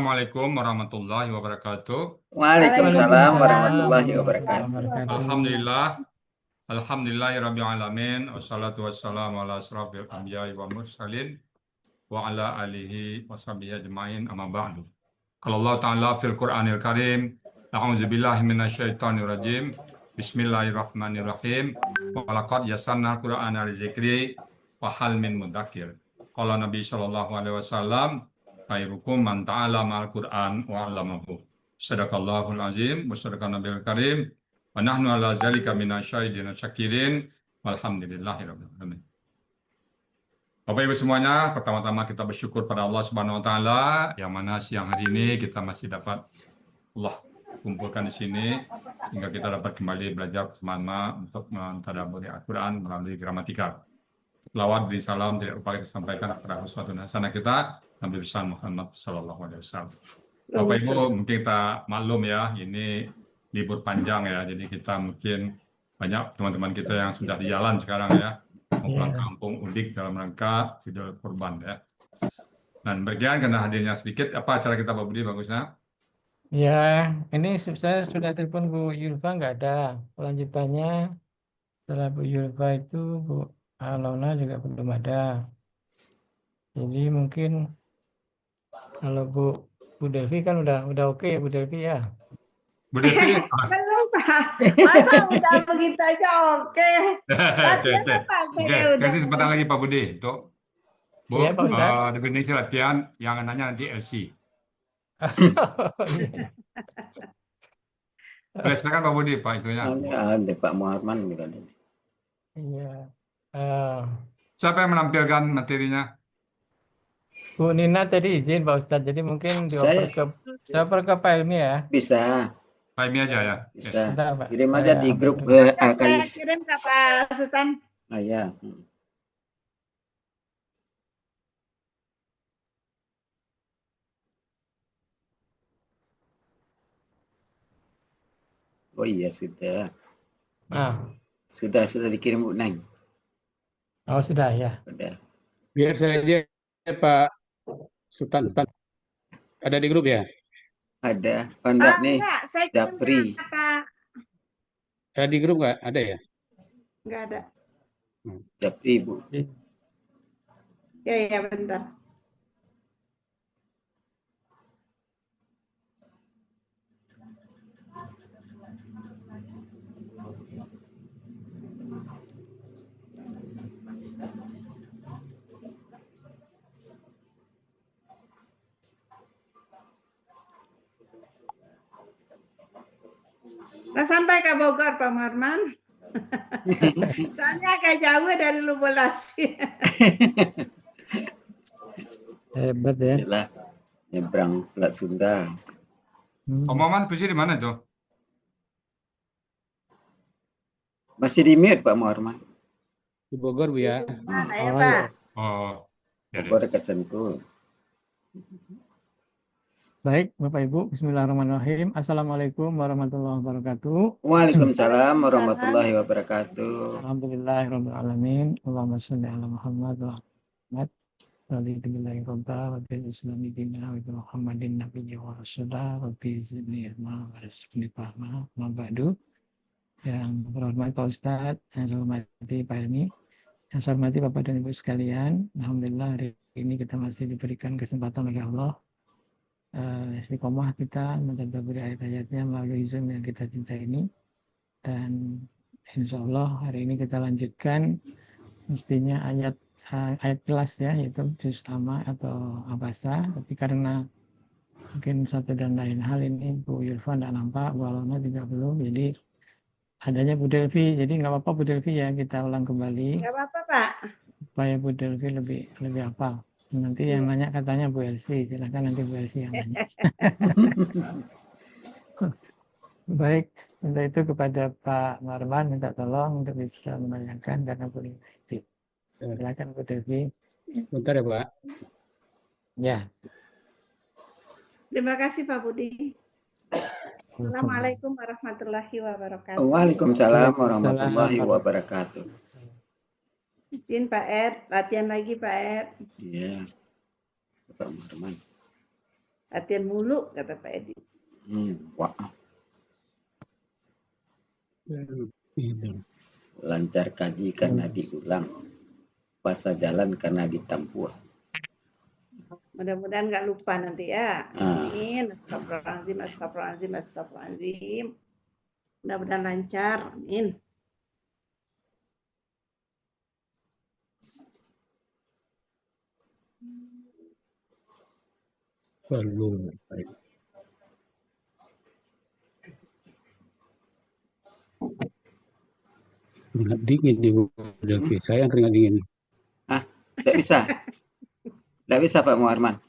Assalamualaikum warahmatullahi wabarakatuh. Waalaikumsalam Waalaikumsalam warahmatullahi wabarakatuh. wabarakatuh. Alhamdulillah, alhamdulillahirabbil wassalatu wassalamu ala asrofil anbiya'i wa mursalin wa ala alihi washabihi ajmain amma ba'du. Qala Allah Ta'ala fil Qur'anil Karim, a'udzubillahi minasyaitonir rajim. Bismillahirrahmanirrahim. Wa laqad yassarnal Qur'ana lidzikri wa hal min mudzakir. Qala Nabi sallallahu alaihi wasallam, khairukum man ta'allamal Qur'an wa 'allamahu. Shadaqallahul azim wa sadaqan nabiyil karim. Wa nahnu ala zalika minasyahidin syakirin. Walhamdulillahirabbil alamin. Bapak Ibu semuanya, pertama-tama kita bersyukur pada Allah Subhanahu wa taala yang mana siang hari ini kita masih dapat Allah kumpulkan di sini sehingga kita dapat kembali belajar bersama untuk mentadabburi Al-Qur'an melalui gramatika. Selawat dan salam tidak lupa kita sampaikan kepada uswatun hasanah kita Nabi besar Muhammad sallallahu alaihi wasallam. Bapak Ibu, mungkin kita maklum ya, ini libur panjang ya, jadi kita mungkin banyak teman-teman kita yang sudah di jalan sekarang ya, mau pulang kampung udik dalam rangka Idul Kurban ya. Dan bergian karena hadirnya sedikit, apa acara kita Pak Budi bagusnya? Ya, ini saya sudah telepon Bu Yulfa nggak ada. Lanjutannya setelah Bu Yulfa itu Bu Alona juga belum ada. Jadi mungkin kalau Bu Delvi kan udah oke ya Bu Delvi ya. Bu Devi, Belum Pak. Masa udah begitu aja oke. Latihan apa saya Oke, udah. kasih kesempatan lagi Pak Budi untuk Bu, Iya, Pak Ustadz. definisi latihan yang nanya nanti LC. Boleh silakan Pak Budi, Pak itunya. Ada Pak Muharman gitu. Iya. Siapa yang menampilkan materinya? Bu Nina tadi izin Pak Ustadz, jadi mungkin dioper ke Pak Ilmi ya. Bisa, Pak Imi aja ya. bisa. Sebentar, Pak. Kirim aja Saya di grup upload. Saya Alkalis. kirim ke Pak Sultan. Ah ya. Oh iya sudah. Sudah dikirim Bu Neng. Oh sudah ya. Sudah. Biar saja Pak Sultan. Ada di grup ya? Ada. Enggak nih. Enggak, saya kirim Japri. ke Pak. Ada di grup nggak? Ada ya? Enggak ada. Japri Bu. Ya bentar. Nah, sampai ke Bogor Pak Muharman. Soalnya agak jauh dari Lubolas. Hebat ya. Yalah. Nyebrang Selat Sunda. Om Maman posisi di mana tuh? Masih di mute Pak Muharman. Di Bogor Bu ya? Mana ya Pak? Oh, ya deh. Bogor dekat Sentul. Baik, Bapak Ibu, bismillahirrahmanirrahim. Assalamualaikum warahmatullahi wabarakatuh. Waalaikumsalam warahmatullahi wabarakatuh. Alhamdulillahirabbil alamin. Allahumma shalli ala Muhammad wa Muhammad. Raditu billahi rabba wa bil islami dina wa bi Muhammadin nabiyyi wa rasulah wa bi zidni ilma wa rizqni fahma ma ba'du. Yang terhormat Pak Ustadz, yang saya hormati Pak Ilmi, yang saya hormati Bapak dan Ibu sekalian. Alhamdulillah hari ini kita masih diberikan kesempatan oleh Allah istiqomah kita mentadabburi ayat-ayatnya melalui Zoom yang kita cintai ini, dan insya Allah hari ini kita lanjutkan mestinya ayat kelas ya, yaitu juz amma atau abasa, tapi karena mungkin satu dan lain hal ini Bu Yulfa tidak nampak, Bu Alona juga belum, jadi adanya Bu Delvi, jadi nggak apa-apa Bu Delvi ya, kita ulang kembali. Nggak apa-apa Pak. Supaya Bu Delvi lebih hafal. Nanti yang nanya katanya Bu Elsi, silakan nanti Bu Elsi yang nanya. Baik, untuk itu kepada Pak Marwan minta tolong untuk bisa menanyakan karena boleh itu. Silakan Bu Delvi. Bentar ya Pak. Ya. Terima kasih Pak Budi. Assalamualaikum warahmatullahi wabarakatuh. Waalaikumsalam warahmatullahi wabarakatuh. Izin Pak Ed, latihan lagi Pak Ed. Iya. Pak Muharman. Latihan mulu kata Pak Edi. Wah, Itu. lancar kaji karena diulang. Bahasa jalan karena ditampuh. Mudah-mudahan nggak lupa nanti ya. Ah. Amin. Astagfirullahaladzim, astagfirullahaladzim, astagfirullahaladzim. Mudah-mudahan lancar. Amin. Perlu. Keringat dingin di udah saya yang keringat dingin. Tidak bisa. Tidak bisa Pak Muharman.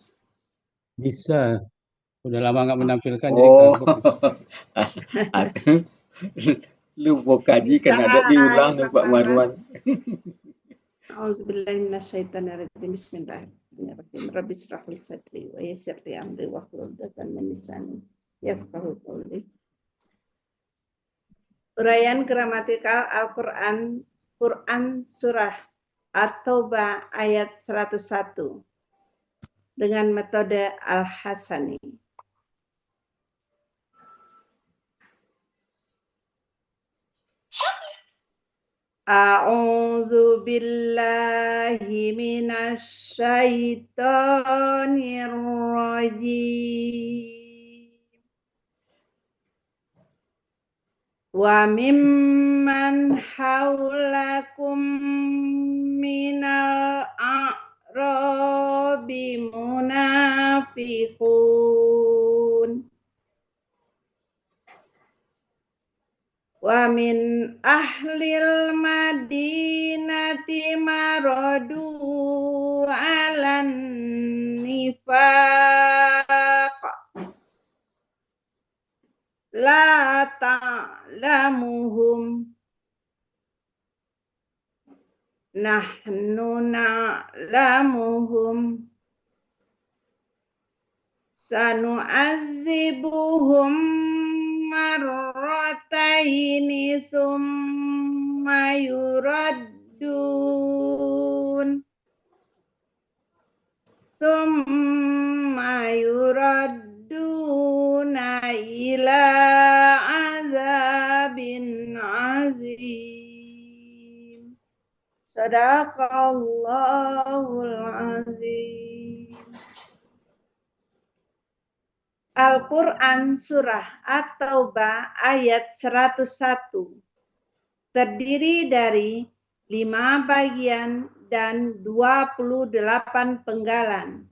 Bisa. Udah lama nggak menampilkan jadi Oh. kagok. Lupa kaji Bisa, karena ada diulang nih Pak Pak Muharman. Auzubillahiminasyaitonirrajim. Bismillahirrahmanirrahim. Rabbi shrah li sadri wa yassir li amri wahlul 'uqdatam min lisani yafqahu qawli. Uraian gramatikal Al-Quran, Quran Surah At-Taubah ayat 101 dengan metode Al-Hasani. A'udzu billahi minasy syaithanir rajim. Wa mimman haulakum minal a'rabi munafiqun wa min ahlil madinati maradu 'alan nifaq la ta'lamuhum nahnu na'lamuhum sanu'azzibuhum marrataini thumma yuradduna ila azabin azim. Sadaqallahul azim. Al-Quran Surah At-Taubah ayat 101 terdiri dari 5 bagian dan 28 penggalan.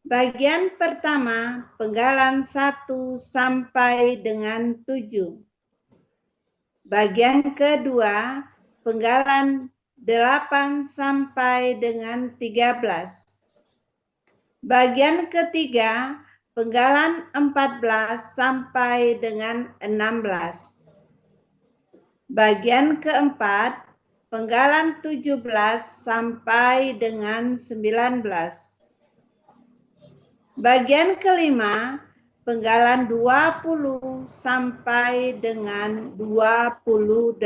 Bagian pertama, penggalan 1 sampai dengan 7. Bagian kedua, penggalan 8 sampai dengan 13. Bagian ketiga, penggalan 14 sampai dengan 16. Bagian keempat, penggalan 17 sampai dengan 19. Bagian kelima, penggalan 20 sampai dengan 28.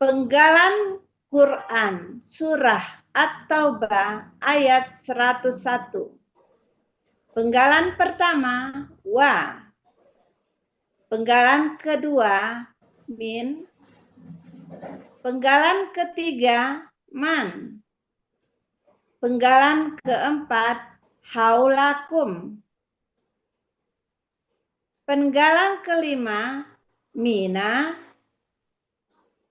Penggalan Quran Surah At-Taubah ayat 101. Penggalan pertama, wa. Penggalan kedua, min. Penggalan ketiga, man. Penggalan keempat, haulakum. Penggalan kelima, mina.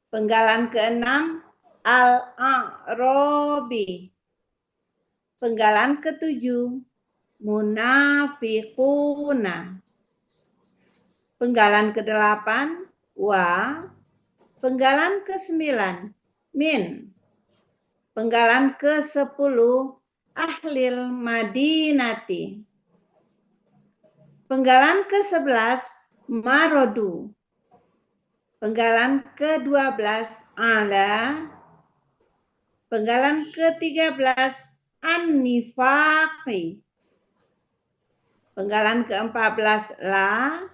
Penggalan keenam, al-a'robi. Penggalan ketujuh, munafiquna. Penggalan kedelapan, wa. Penggalan ke-9, min. Penggalan ke-10, ahlil madinati. Penggalan ke-11, marodu. Penggalan ke-12, ala. Penggalan ke-13, an-nifaqi. Penggalan ke-14, la.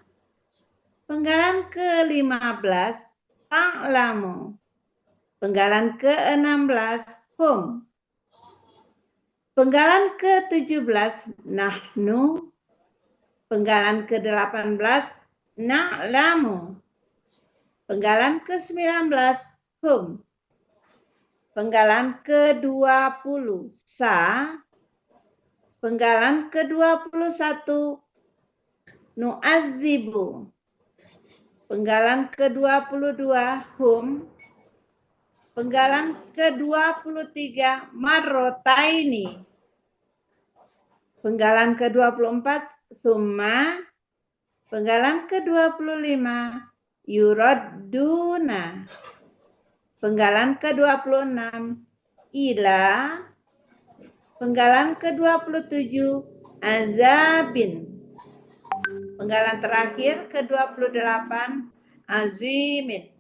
Penggalan ke-15, ta'lamu. Penggalan ke-16 hum. Penggalan ke-17 nahnu. Penggalan ke-18 na'lamu. Penggalan ke-19 hum. Penggalan ke-20 sa. Penggalan ke-21 nu'azzibu. Penggalan ke-22 hum. Penggalan ke-23 marrotaini. Penggalan ke-24 summa. Penggalan ke-25 yuradduna. Penggalan ke-26 ila. Penggalan ke-27 azabin. Penggalan terakhir ke-28 azimin.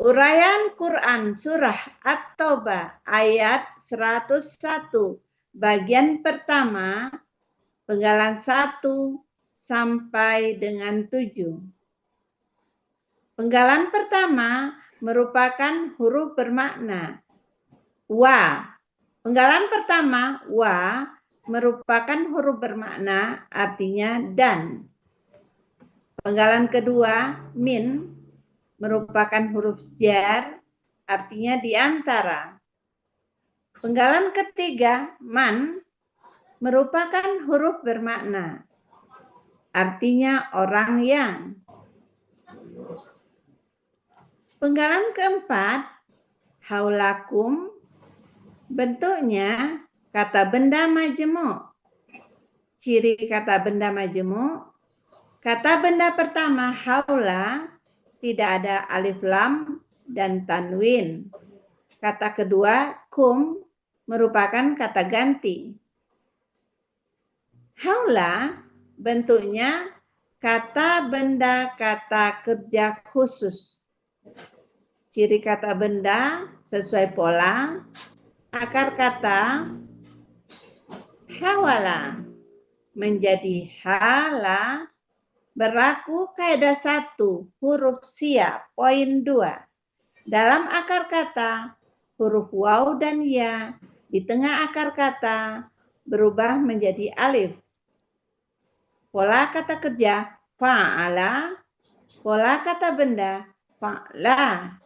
Uraian Quran Surah At-Taubah ayat 101 bagian pertama penggalan 1 sampai dengan 7. Penggalan pertama merupakan huruf bermakna wa. Penggalan pertama wa merupakan huruf bermakna artinya dan. Penggalan kedua min merupakan huruf jar, artinya di antara. Penggalan ketiga, man, merupakan huruf bermakna, artinya orang yang. Penggalan keempat, haulakum, bentuknya kata benda majemuk. Ciri kata benda majemuk, kata benda pertama haula, tidak ada alif lam dan tanwin. Kata kedua, kum, merupakan kata ganti. Haula bentuknya kata benda kata kerja khusus. Ciri kata benda sesuai pola, akar kata hawala menjadi hala, berlaku kaidah 1 huruf sia poin 2. Dalam akar kata huruf waw dan ya di tengah akar kata berubah menjadi alif. Pola kata kerja fa'ala, pola kata benda fa'la.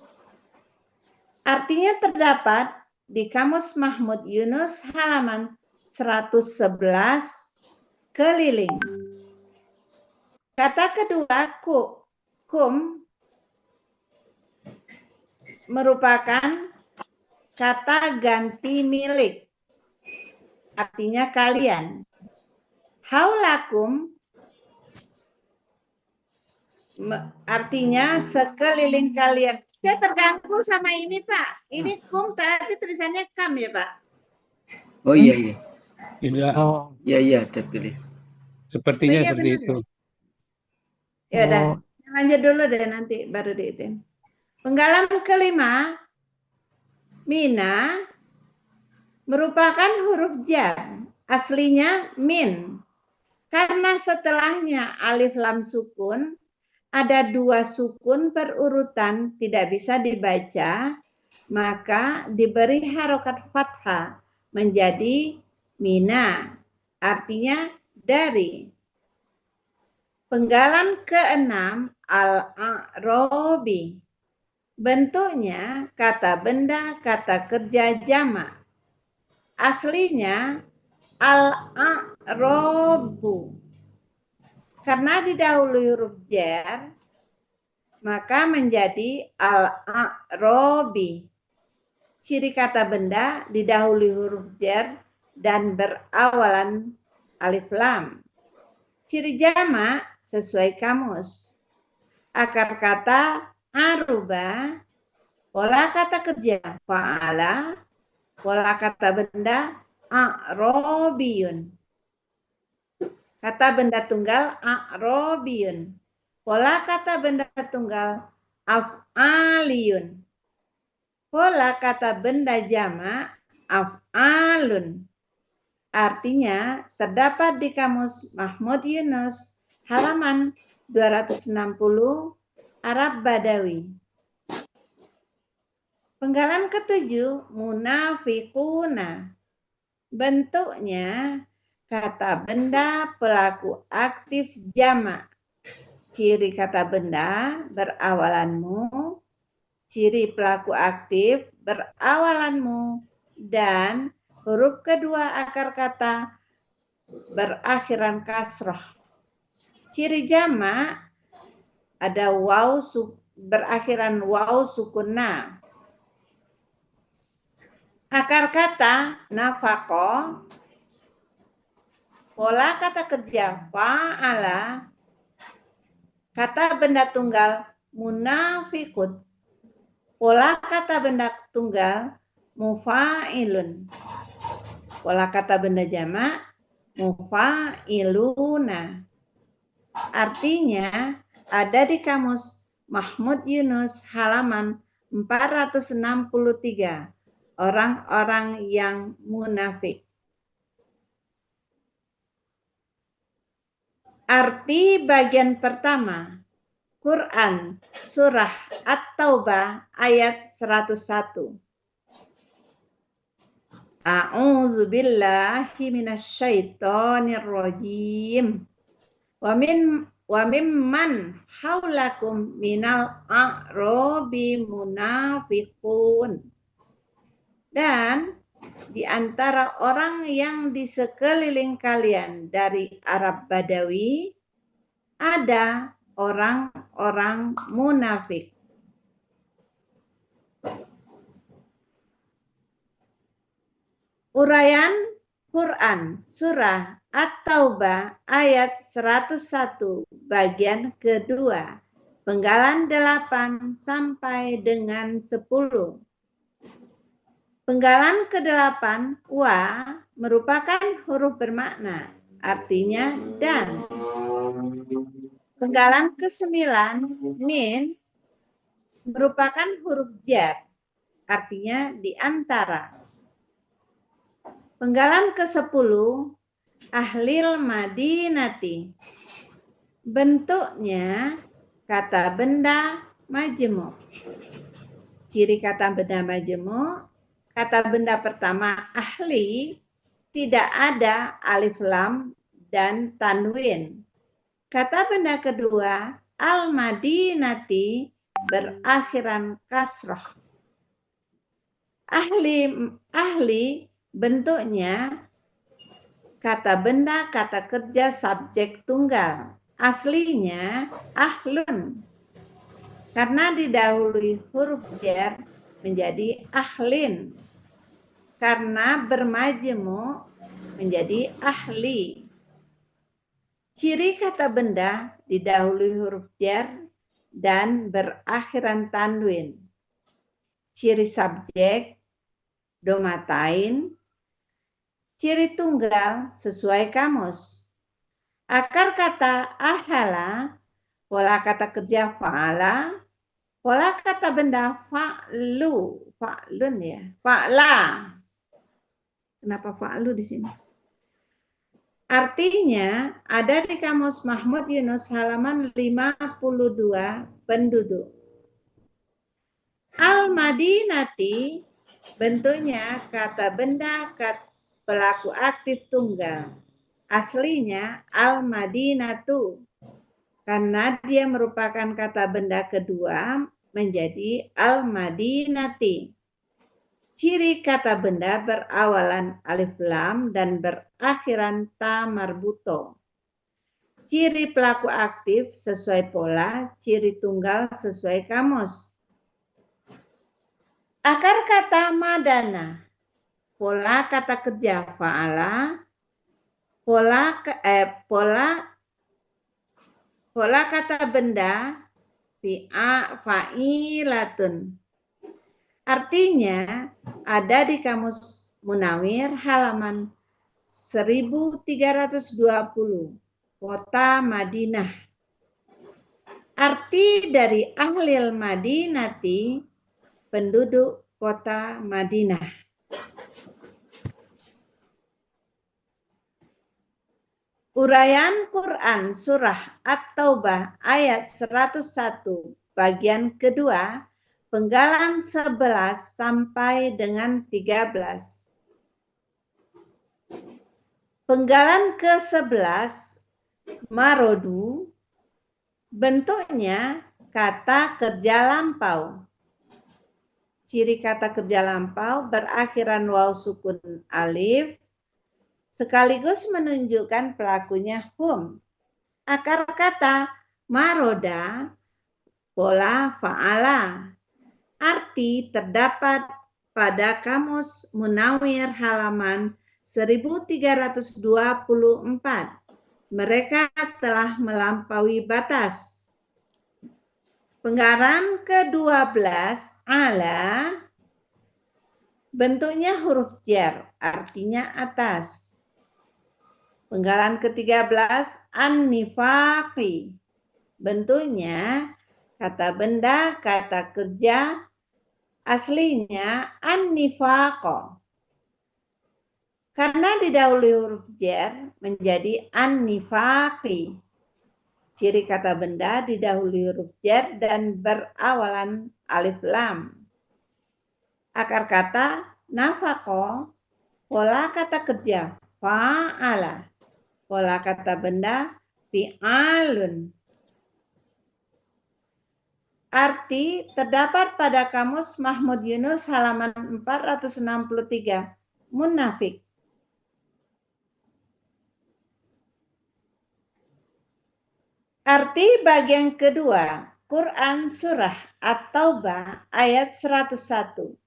Artinya terdapat di Kamus Mahmud Yunus halaman 111 keliling. Kata kedua, kum, merupakan kata ganti milik, artinya kalian. Haulakum, artinya sekeliling kalian. Saya terganggu sama ini, Pak. Ini kum, tapi tulisannya kam ya, Pak? Oh iya, iya. Tidak, Oh, Iya, tertulis. sepertinya Oh, iya, seperti benar. itu. Ya udah, oh, lanjut dulu deh nanti baru diitin. Penggalan kelima, mina merupakan huruf jar. Aslinya min. Karena setelahnya alif lam sukun, ada 2 sukun berurutan tidak bisa dibaca, maka diberi harokat fathah menjadi mina. Artinya dari. Penggalan ke-6 al-a'robi. Bentuknya kata benda, kata kerja jamak. Aslinya al-a'robu. Karena didahului huruf jar, maka menjadi al-a'robi. Ciri kata benda didahului huruf jar dan berawalan alif lam. Ciri jamak sesuai kamus. Akar kata aruba, pola kata kerja fa'ala, pola kata benda a'robiyun. Kata benda tunggal a'robiyun. Pola kata benda tunggal af'aliyun. Pola kata benda jamak af'alun. Artinya terdapat di Kamus Mahmud Yunus halaman 260, Arab Badawi. Penggalan ketujuh, munafiquna. Bentuknya kata benda pelaku aktif jamak. Ciri kata benda berawalan mu, ciri pelaku aktif berawalan mu, dan huruf kedua akar kata berakhiran kasroh. Ciri jamak ada waw berakhiran waw sukuna. Akar kata nafaqo, pola kata kerja fa'ala, kata benda tunggal munafiqun, pola kata benda tunggal mufa'ilun, pola kata benda jamak mufa'iluna. Artinya ada di kamus Mahmud Yunus halaman 463. Orang-orang yang munafik. Arti bagian pertama, Quran surah At-Taubah ayat 101. A'udzu billahi minasyaitonir rajim. Wa mimman haulakum minal a'rabi munafiqun. Dan di antara orang yang di sekeliling kalian dari Arab Badawi ada orang-orang munafik. Uraian Quran surah At-Taubah ayat 101 bagian kedua, penggalan 8 sampai dengan 10. Penggalan ke-8, wa, merupakan huruf bermakna, artinya dan. Penggalan ke-9, min, merupakan huruf jar, artinya di antara. Penggalan ke-10, ahlil madinati, bentuknya kata benda majemuk. Ciri kata benda majemuk, kata benda pertama ahli tidak ada alif lam dan tanwin. Kata benda kedua al-madinati berakhiran kasroh. Ahli bentuknya kata benda kata kerja subjek tunggal. Aslinya ahlun. Karena didahului huruf jar menjadi ahlin. Karena bermajemuk menjadi ahli. Ciri kata benda didahului huruf jar dan berakhiran tanwin. Ciri subjek domatain. Ciri tunggal sesuai kamus. Akar kata ahala, pola kata kerja fa'ala, pola kata benda fa'lun ya, fa'la. Kenapa fa'lu di sini? Artinya ada di kamus Mahmud Yunus halaman 52 penduduk. Al-Madinati bentuknya kata benda pelaku aktif tunggal. Aslinya Al-Madinatu. Karena dia merupakan kata benda kedua menjadi Al-Madinati. Ciri kata benda berawalan alif lam dan berakhiran ta marbuto. Ciri pelaku aktif sesuai pola, ciri tunggal sesuai kamus. Akar kata madana, pola kata kerja fa'ala, pola kata benda fa'ilatun. Artinya ada di kamus Munawir halaman 1320, kota Madinah. Arti dari ahlil Madinati, penduduk kota Madinah. 'Ulaika Uraian Quran Surah At-Taubah ayat 101 bagian kedua, penggalan 11 sampai dengan 13. Penggalan ke-11 marodu, bentuknya kata kerja lampau. Ciri kata kerja lampau berakhiran waw sukun alif sekaligus menunjukkan pelakunya hum. Akar kata maroda, pola fa'ala. Arti terdapat pada Kamus Munawir halaman 1324. Mereka telah melampaui batas. Penggalan ke-12 ala, bentuknya huruf jar, artinya atas. Penggalan ke-13 an-nifaqi, bentuknya kata benda, kata kerja, aslinya an-nifaqo. Karena didahului huruf jar menjadi an-nifaqi. Ciri kata benda didahului huruf jar dan berawalan alif lam. Akar kata nafaqo, pola kata kerja fa'ala. Pola kata benda fi'alun. Arti terdapat pada Kamus Mahmud Yunus halaman 463. Munafik. Arti bagian kedua, Quran Surah At-Taubah ayat 101.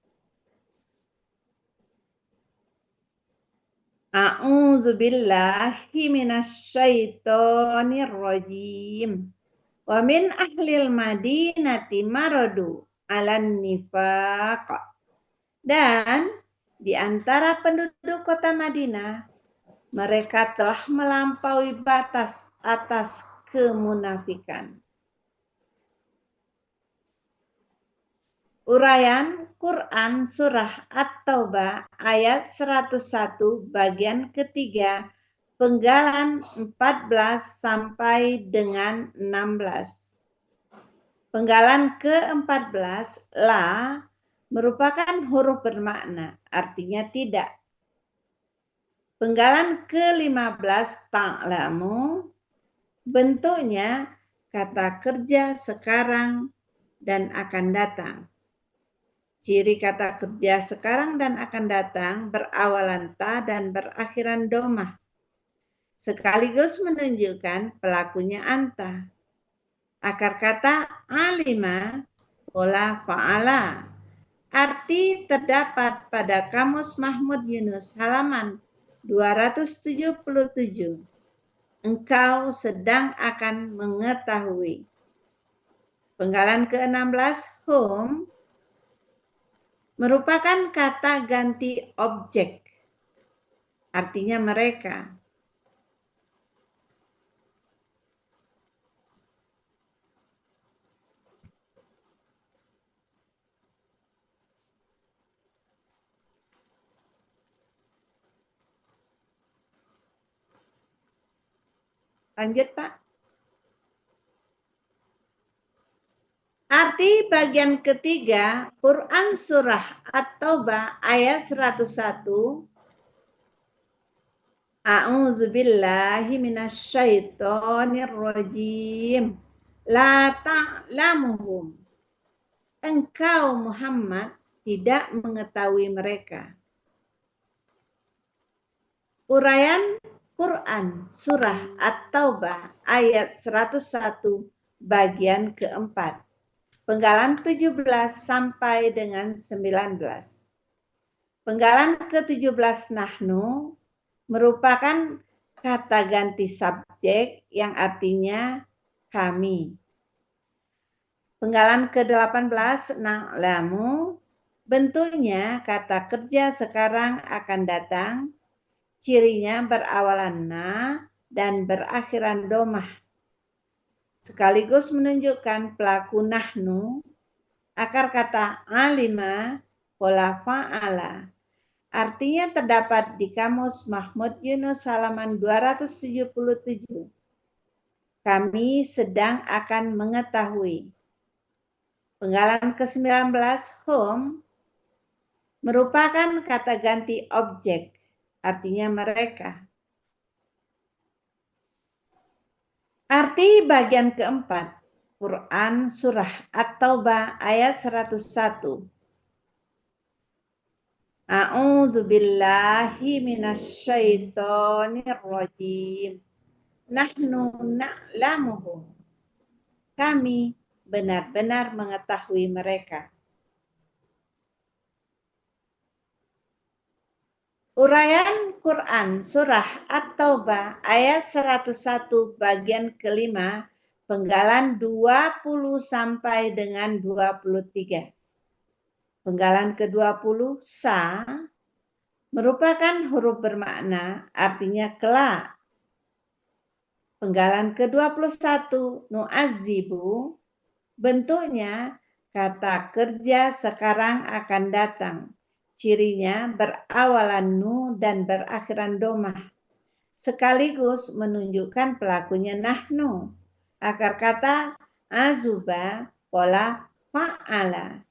A'udzu billahi minasyaitonir rajim. Wa min ahlil madinati maradu 'alan nifaq. Dan di antara penduduk kota Madinah, mereka telah melampaui batas atas kemunafikan. Uraian Quran Surah At-Taubah ayat 101 bagian ketiga, penggalan 14 sampai dengan 16. Penggalan ke-14 la merupakan huruf bermakna, artinya tidak. Penggalan ke-15 ta'lamu, bentuknya kata kerja sekarang dan akan datang. Ciri kata kerja sekarang dan akan datang berawalan ta dan berakhiran domah. Sekaligus menunjukkan pelakunya anta. Akar kata alima, pola fa'ala. Arti terdapat pada Kamus Mahmud Yunus halaman 277. Engkau sedang akan mengetahui. Penggalan ke-16 hum merupakan kata ganti objek. Artinya mereka. Lanjut, Pak. Arti bagian ketiga, Quran Surah At-Taubah ayat 101. A'udzu billahi minasyaitonir rajim. La ta'lamuhum. Engkau Muhammad tidak mengetahui mereka. Uraian Quran Surah At-Taubah ayat 101 bagian keempat. Penggalan 17 sampai dengan 19. Penggalan ke-17 nahnu merupakan kata ganti subjek yang artinya kami. Penggalan ke-18 na'lamu, bentuknya kata kerja sekarang akan datang. Cirinya berawalan na dan berakhiran domah. Sekaligus menunjukkan pelaku nahnu. Akar kata alima, pola fa'ala. artinya terdapat di Kamus Mahmud Yunus halaman 277. Kami sedang akan mengetahui. Penggalan ke-19, hum, merupakan kata ganti objek, artinya mereka. Arti bagian keempat, Quran Surah At-Taubah ayat 101. A'udzu billahi minasyaitonir rajim. Nahnu na'lamuhu. Kami benar-benar mengetahui mereka. Uraian Quran Surah At-Taubah ayat 101 bagian kelima, penggalan 20 sampai dengan 23. Penggalan ke-20, sa, merupakan huruf bermakna, artinya kelak. Penggalan ke-21, nu'azibu, bentuknya kata kerja sekarang akan datang. Cirinya berawalan nu dan berakhiran domah. Sekaligus menunjukkan pelakunya nahnu. Akar kata azuba, pola fa'ala.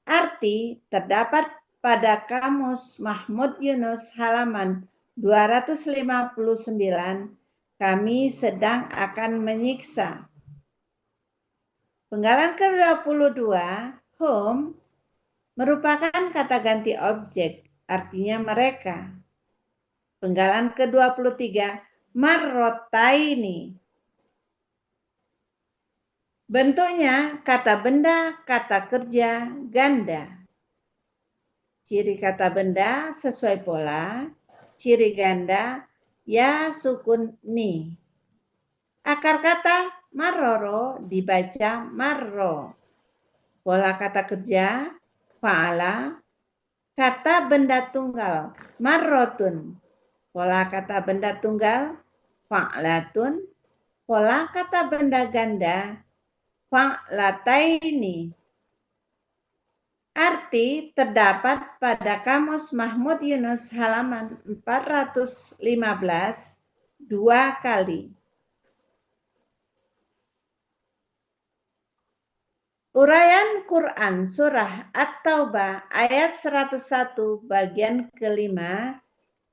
Arti terdapat pada Kamus Mahmud Yunus halaman 259. Kami sedang akan menyiksa. Penggalan ke-22, hum, merupakan kata ganti objek, artinya mereka. Penggalan ke-23, marrotaini. Bentuknya kata benda, kata kerja, ganda. Ciri kata benda sesuai pola, ciri ganda, ya sukun ni. Akar kata marroro dibaca marro. Pola kata kerja, fa'ala. Kata benda tunggal, marrotun. Pola kata benda tunggal, fa'latun. Pola kata benda ganda, fa'lataini. Arti terdapat pada Kamus Mahmud Yunus halaman 415 dua kali. Uraian Quran Surah At-Taubah ayat 101 bagian kelima,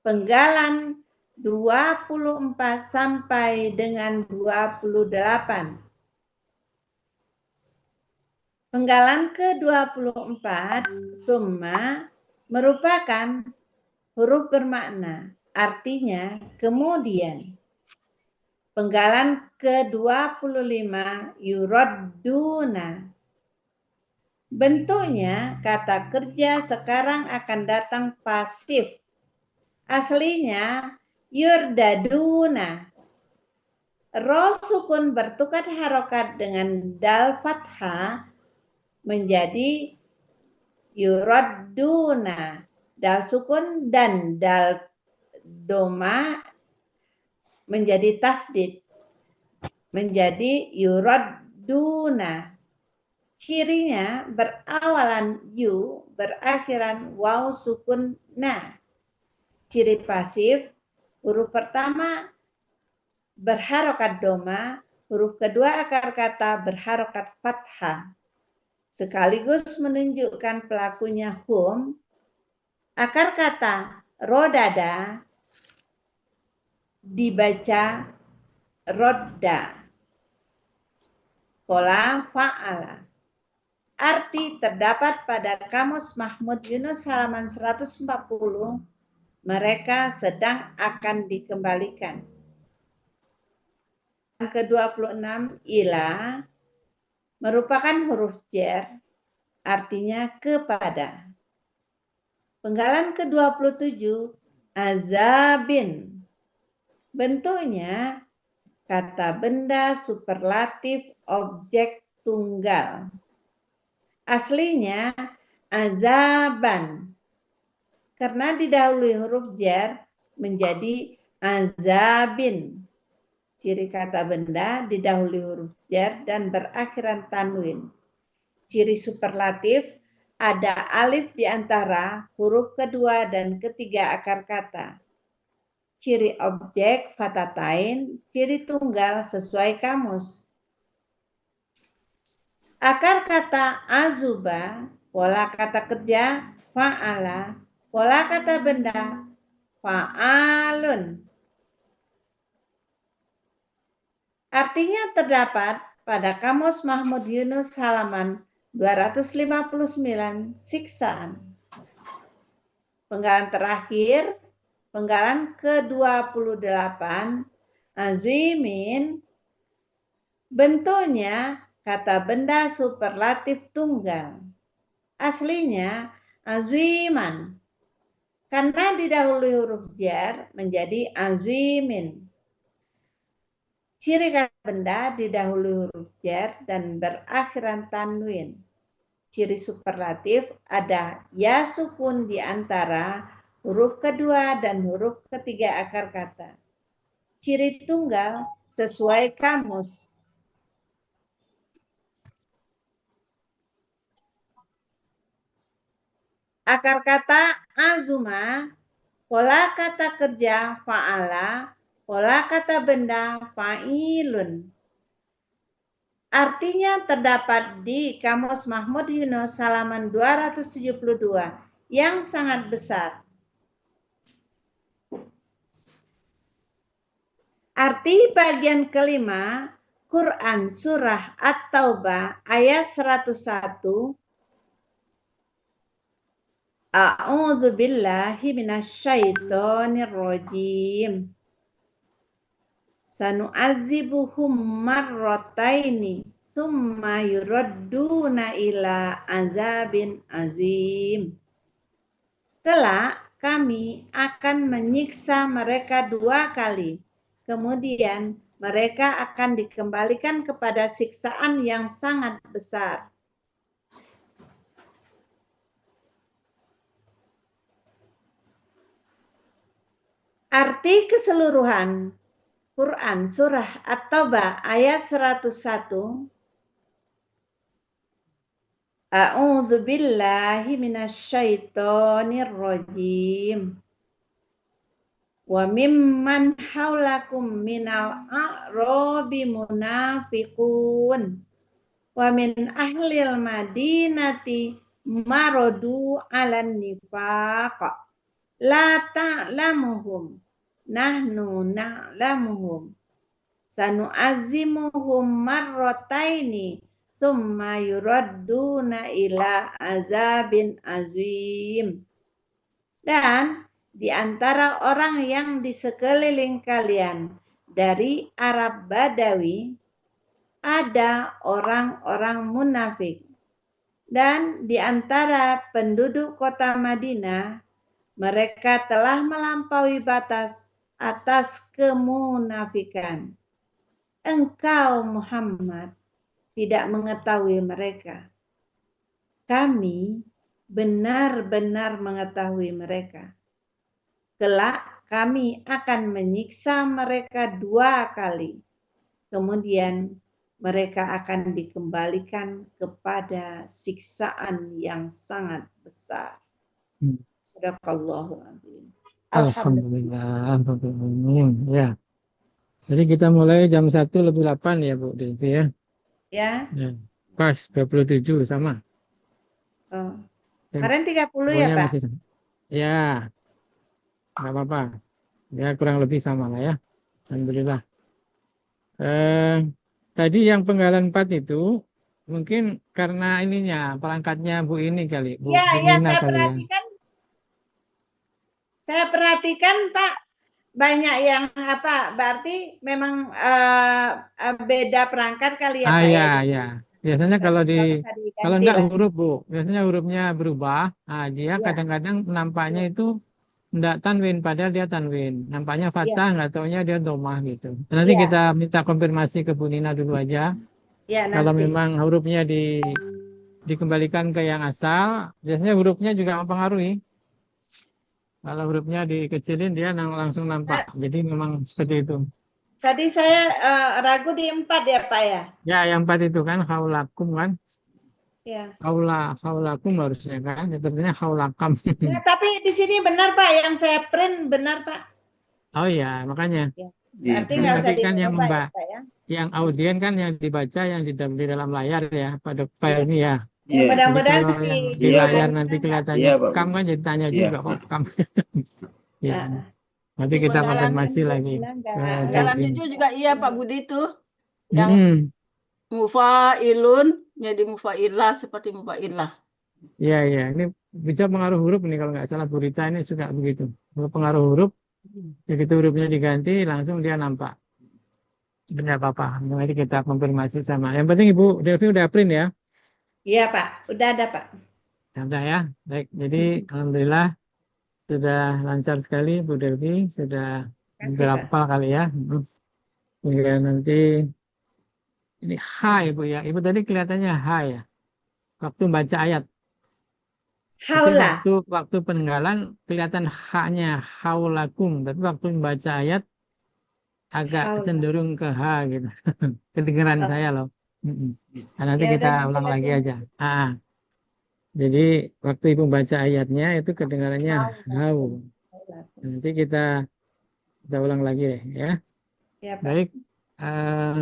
penggalan 24 sampai dengan 28. Penggalan ke-24, summa, merupakan huruf bermakna, artinya kemudian. Penggalan ke-25, yuradduna. Bentuknya kata kerja sekarang akan datang pasif. Aslinya yurdaduna. Ro sukun bertukar harokat dengan dal fathah menjadi yuradduna. Dal sukun dan dal doma menjadi tasdid. Menjadi yuradduna. Cirinya berawalan yu, berakhiran waw sukun na. Ciri pasif, huruf pertama berharokat doma, huruf kedua akar kata berharokat fathah. Sekaligus menunjukkan pelakunya hum. Akar kata rodada dibaca rodda. Pola fa'ala. Arti terdapat pada Kamus Mahmud Yunus halaman 140. Mereka sedang akan dikembalikan. Ke-26, ila, merupakan huruf jar, artinya kepada. Penggalan ke-27, azabin. Bentuknya kata benda superlatif objek tunggal. Aslinya azaban. Karena didahului huruf jar menjadi azabin. Ciri kata benda didahului huruf jar dan berakhiran tanwin. Ciri superlatif ada alif di antara huruf kedua dan ketiga akar kata. Ciri objek fatatain, ciri tunggal sesuai kamus. Akar kata azuba, pola kata kerja, fa'ala, pola kata benda, fa'alun. Artinya terdapat pada Kamus Mahmud Yunus halaman 259 siksaan. Penggalan terakhir, penggalan ke-28, azimin, bentuknya kata benda superlatif tunggal. Aslinya aziman. Karena didahului huruf jar menjadi azimin. Ciri kata benda didahului huruf jar dan berakhiran tanwin. Ciri superlatif ada ya sukun di antara huruf kedua dan huruf ketiga akar kata. Ciri tunggal sesuai kamus. Akar kata azuma, pola kata kerja fa'ala, pola kata benda fa'ilun. Artinya terdapat di Kamus Mahmud Yunus halaman 272 yang sangat besar. Arti bagian kelima, Quran Surah At-Taubah ayat 101. A'udzu billahi minasyaitonir rajim. Sanu'azibuhum marrataini summa yuradduna ila azabin azim. Kelak kami akan menyiksa mereka 2 kali. Kemudian mereka akan dikembalikan kepada siksaan yang sangat besar. Arti keseluruhan Quran Surah At-Taubah ayat 101. A'udzu billahi minasyaitonir rajim. Wa mimman haulakum minal a'rabi munafiqun. Wa min ahlil madinati maradu 'alan nifaq. La ta'lamuhum nahnu na'lamuhum sanu'azimuhum marrataini summa yuradduna ila azabin azim. Dan di antara orang yang di sekeliling kalian dari Arab Badawi ada orang-orang munafik, dan di antara penduduk kota Madinah mereka telah melampaui batas atas kemunafikan. Engkau Muhammad tidak mengetahui mereka. Kami benar-benar mengetahui mereka. Kelak kami akan menyiksa mereka 2 kali. Kemudian mereka akan dikembalikan kepada siksaan yang sangat besar. Sadaqallahu adzim. Alhamdulillah. Ya. Jadi kita mulai jam 1:08 ya Bu Devi ya. Ya. Ya. Pas 27 sama. Oh. Kemarin 30 ya Pokoknya Pak? masih sama. Ya. Nggak apa-apa. Ya kurang lebih sama lah ya. Alhamdulillah. Tadi yang penggalan 4 itu mungkin karena ininya perangkatnya Bu ini kali. Bu Ya, Nina saya kali ya. perhatikan. Saya perhatikan Pak, banyak yang apa? Berarti memang beda perangkat kali ya Pak ya. Ya. Biasanya kalau Bisa kalau diganti enggak lah. huruf Bu, biasanya hurufnya berubah. Nah, dia Ya. kadang-kadang nampaknya itu enggak tanwin padahal dia tanwin. Nampaknya fathah, enggak taunya dia domah gitu. Nanti Ya. kita minta konfirmasi ke Bu Nina dulu aja. Ya, Kalau nanti. memang hurufnya dikembalikan ke yang asal, biasanya hurufnya juga mempengaruhi. Kalau hurufnya dikecilin dia langsung nampak. Jadi memang seperti itu. Tadi saya ragu di 4 ya Pak ya. Ya, yang 4 itu kan haulakum kan. Ya. Haulakum harusnya kan, sepertinya haulakam. Ya, tapi di sini benar Pak, yang saya print benar Pak. Oh ya, makanya. Ya. Iya. Berarti Jadi nggak usah nanti kan yang dirubah ya Pak ya. yang audien kan yang dibaca yang di dalam layar ya, pada Iya. file ini ya. Ya, Iya. Jadi mudah-mudahan kalau si yang di Iya, layar Pak. nanti kelihatannya Iya, Pak. kam kan jadi tanya Iya. juga kok kam. Ya, Nah, nanti Di kita halaman konfirmasi lagi bilang ke nggak halaman Delvin. 7 juga iya Pak Budi itu yang Mm-mm. mufailun jadi mufailah seperti mufailah. Iya, iya. Ini bisa pengaruh huruf nih kalau nggak salah Bu Rita ini suka begitu. Kalau pengaruh huruf, begitu hurufnya diganti langsung dia nampak. Benar apa-apa. Nanti kita konfirmasi sama. Yang penting Ibu Delvi udah print ya. iya Pak, udah ada Pak. Sudah ya. Baik. Jadi alhamdulillah sudah lancar sekali Bu Delvi. Sudah Kasih Pak. berapa kali ya. Hingga nanti ini hai Bu ya. Ibu tadi kelihatannya hai ya. Waktu baca ayat. Tapi Haula. waktu penenggalan kelihatan haknya haulakum. Tapi waktu membaca ayat agak Haula. cenderung ke H gitu. Kedengeran Oh. saya loh. Mm-mm. Nah, nanti Ya kita udah, nanti ulang lagi lagi. aja. Jadi waktu ibu baca ayatnya itu kedengarannya hau. Nanti kita ulang lagi deh ya. Ya Pak. Baik. Eh,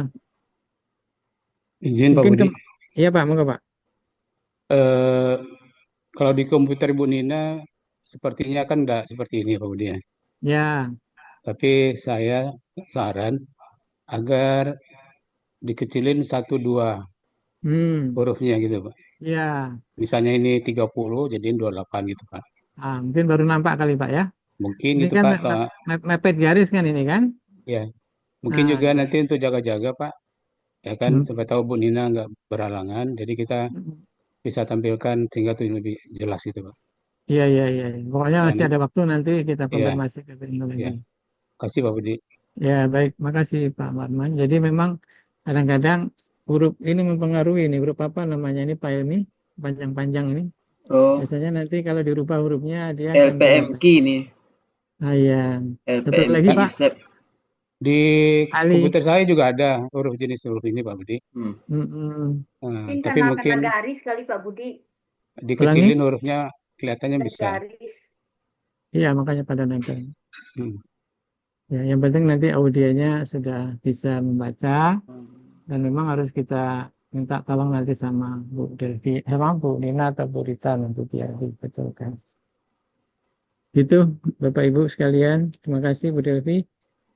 Izin Pak mungkin Budi. iya Pak, monggo Pak. Eh, kalau di komputer Ibu Nina sepertinya kan enggak seperti ini Pak Budi ya. Ya, Tapi saya saran agar dikecilin 1-2 hurufnya gitu Pak. ya. Misalnya ini 30 jadiin 28 gitu Pak. Mungkin baru nampak kali Pak ya. Mungkin Ini itu kan Pak. mepet garis kan ini kan? Ya, mungkin Nah, juga ya. nanti untuk jaga-jaga Pak. Ya kan, Hmm. sampai tahu Bu Nina nggak berhalangan. Jadi kita bisa tampilkan sehingga itu lebih jelas gitu Pak. Iya, iya, iya. Pokoknya Ya, masih ada waktu nanti kita Iya, konfirmasi ke Beliau lagi. ya. Kasih Pak Budi. Ya, baik. Makasih Pak Marman. Jadi memang kadang-kadang huruf ini mempengaruhi nih. Huruf apa namanya ini Pak ini? Panjang-panjang ini. Oh, Biasanya nanti kalau dirubah hurufnya dia akan LPMQ nih. iya. Satu lagi LPMQ Pak, Sep. Di Ali. komputer saya juga ada huruf jenis huruf ini Pak Budi. Mm-mm. Nah, Mungkin tapi karena mungkin kena garis kali Pak Budi. dikecilin hurufnya kelihatannya Kena bisa. garis. Iya, makanya pada nempel. Hmm. Ya, yang penting nanti audionya sudah bisa membaca dan memang harus kita minta tolong nanti sama Bu Delvi, Bu Nina atau Bu Rita nanti biar dibetulkan. Gitu, Bapak Ibu sekalian, terima kasih Bu Delvi.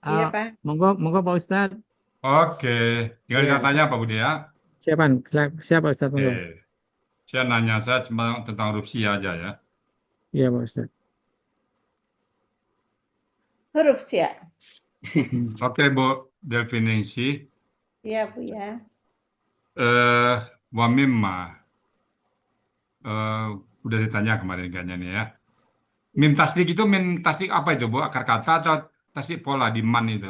Iya Pak. Monggo Pak Ustadz. Oke, tinggal Iya. kita tanya Pak Budi ya. Siapa Ustadz? Monggo. Saya nanya saya cuma tentang huruf sia aja ya. Iya Pak Ustadz. Huruf sia. Oke Bu, definisi Iya Bu ya. wa mimma. Udah ditanya kemarin kayaknya nih ya. Mim tasdik itu mim tasdik apa itu Bu? Akar kata atau tasdik pola di man itu?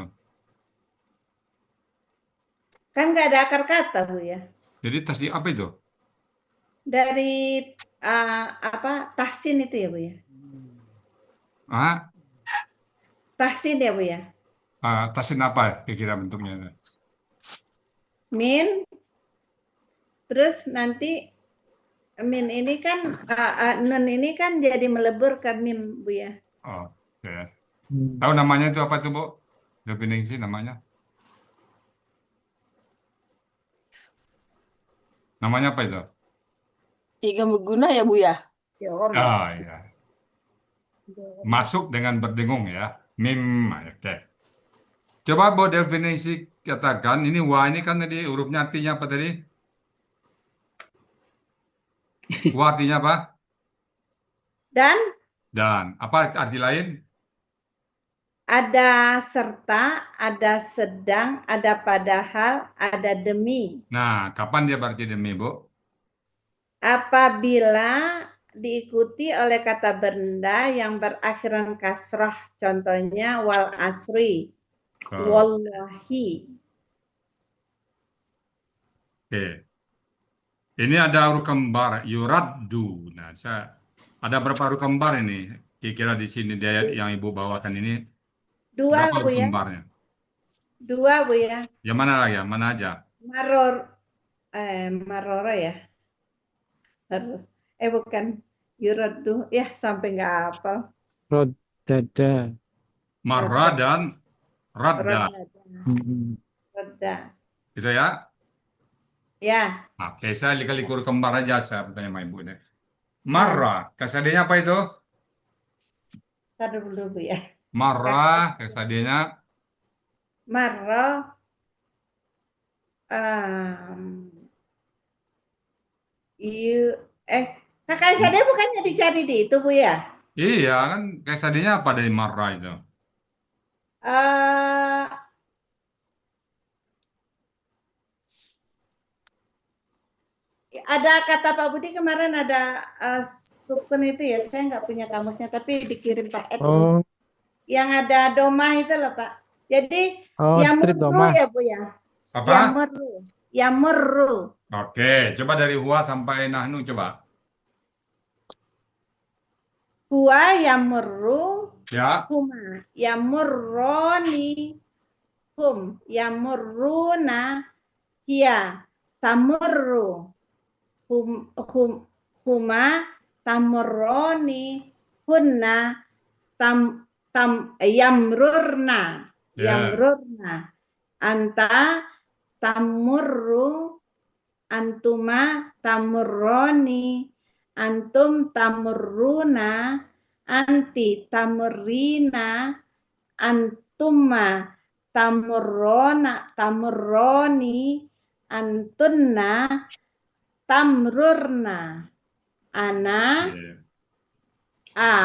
Kan nggak ada akar kata Bu ya. Jadi tasdik apa itu? Dari tahsin itu ya Bu ya. Tahsin ya Bu ya. Tahsin apa kira-kira bentuknya? Min. Terus nanti min ini kan nun ini kan jadi melebur ke mim Bu ya. Oke. Tahu namanya itu apa tuh Bu? Definisi namanya? Namanya apa itu? Tiga berguna ya Bu ya? Iya. Masuk dengan berdengung ya. Mim. Oke. Coba Bu definisi katakan. Ini wa ini kan tadi hurufnya artinya apa tadi? Wa artinya apa? Dan. Apa arti lain? Ada serta, ada sedang, ada padahal, ada demi. Nah, kapan dia berarti demi, Bu? Apabila diikuti oleh kata benda yang berakhiran kasrah, contohnya wal asri, wallahi. Oke. Ini ada huruf kembar, yuraddu. Nah, ada berapa huruf kembar ini? Kira-kira di sini di ayat yang Ibu bawakan ini. Dua, Berapa Bu huruf ya. kembarnya? Dua, Bu ya. Yang mana lagi? Mana aja? Maroro ya. Harus. Bukan. Yuraddu. Ya, sampai nggak hafal. Roddada. Marra dan radda. Mm-mm. Radda. Gitu ya. Ya, Oke, saya likur kembar aja saya bertanya sama ibu ini. Marra, kesadenya apa itu? tar dulu Bu ya. Marra, kesadenya Marra. Kakak saya bukannya dicari di itu Bu ya? iya kan kesadenya apa dari marra itu? Eh, ada kata Pak Budi kemarin ada sukun itu ya, saya nggak punya kamusnya tapi dikirim Pak Ed. Oh, Yang ada domah itu loh Pak. Jadi street yamurru domah. ya Bu ya. Apa? Yamurru. Oke, coba dari huwa sampai nahnu coba. Huwa yamurru Ya, huma yamurroni hum yamurruna hiya tamurru huma tamurroni hunna yamrurna ya. anta tamurru antuma tamurroni antum tamurruna anti tamurrina antuma tamurroni antunna tamrurna ana Iya.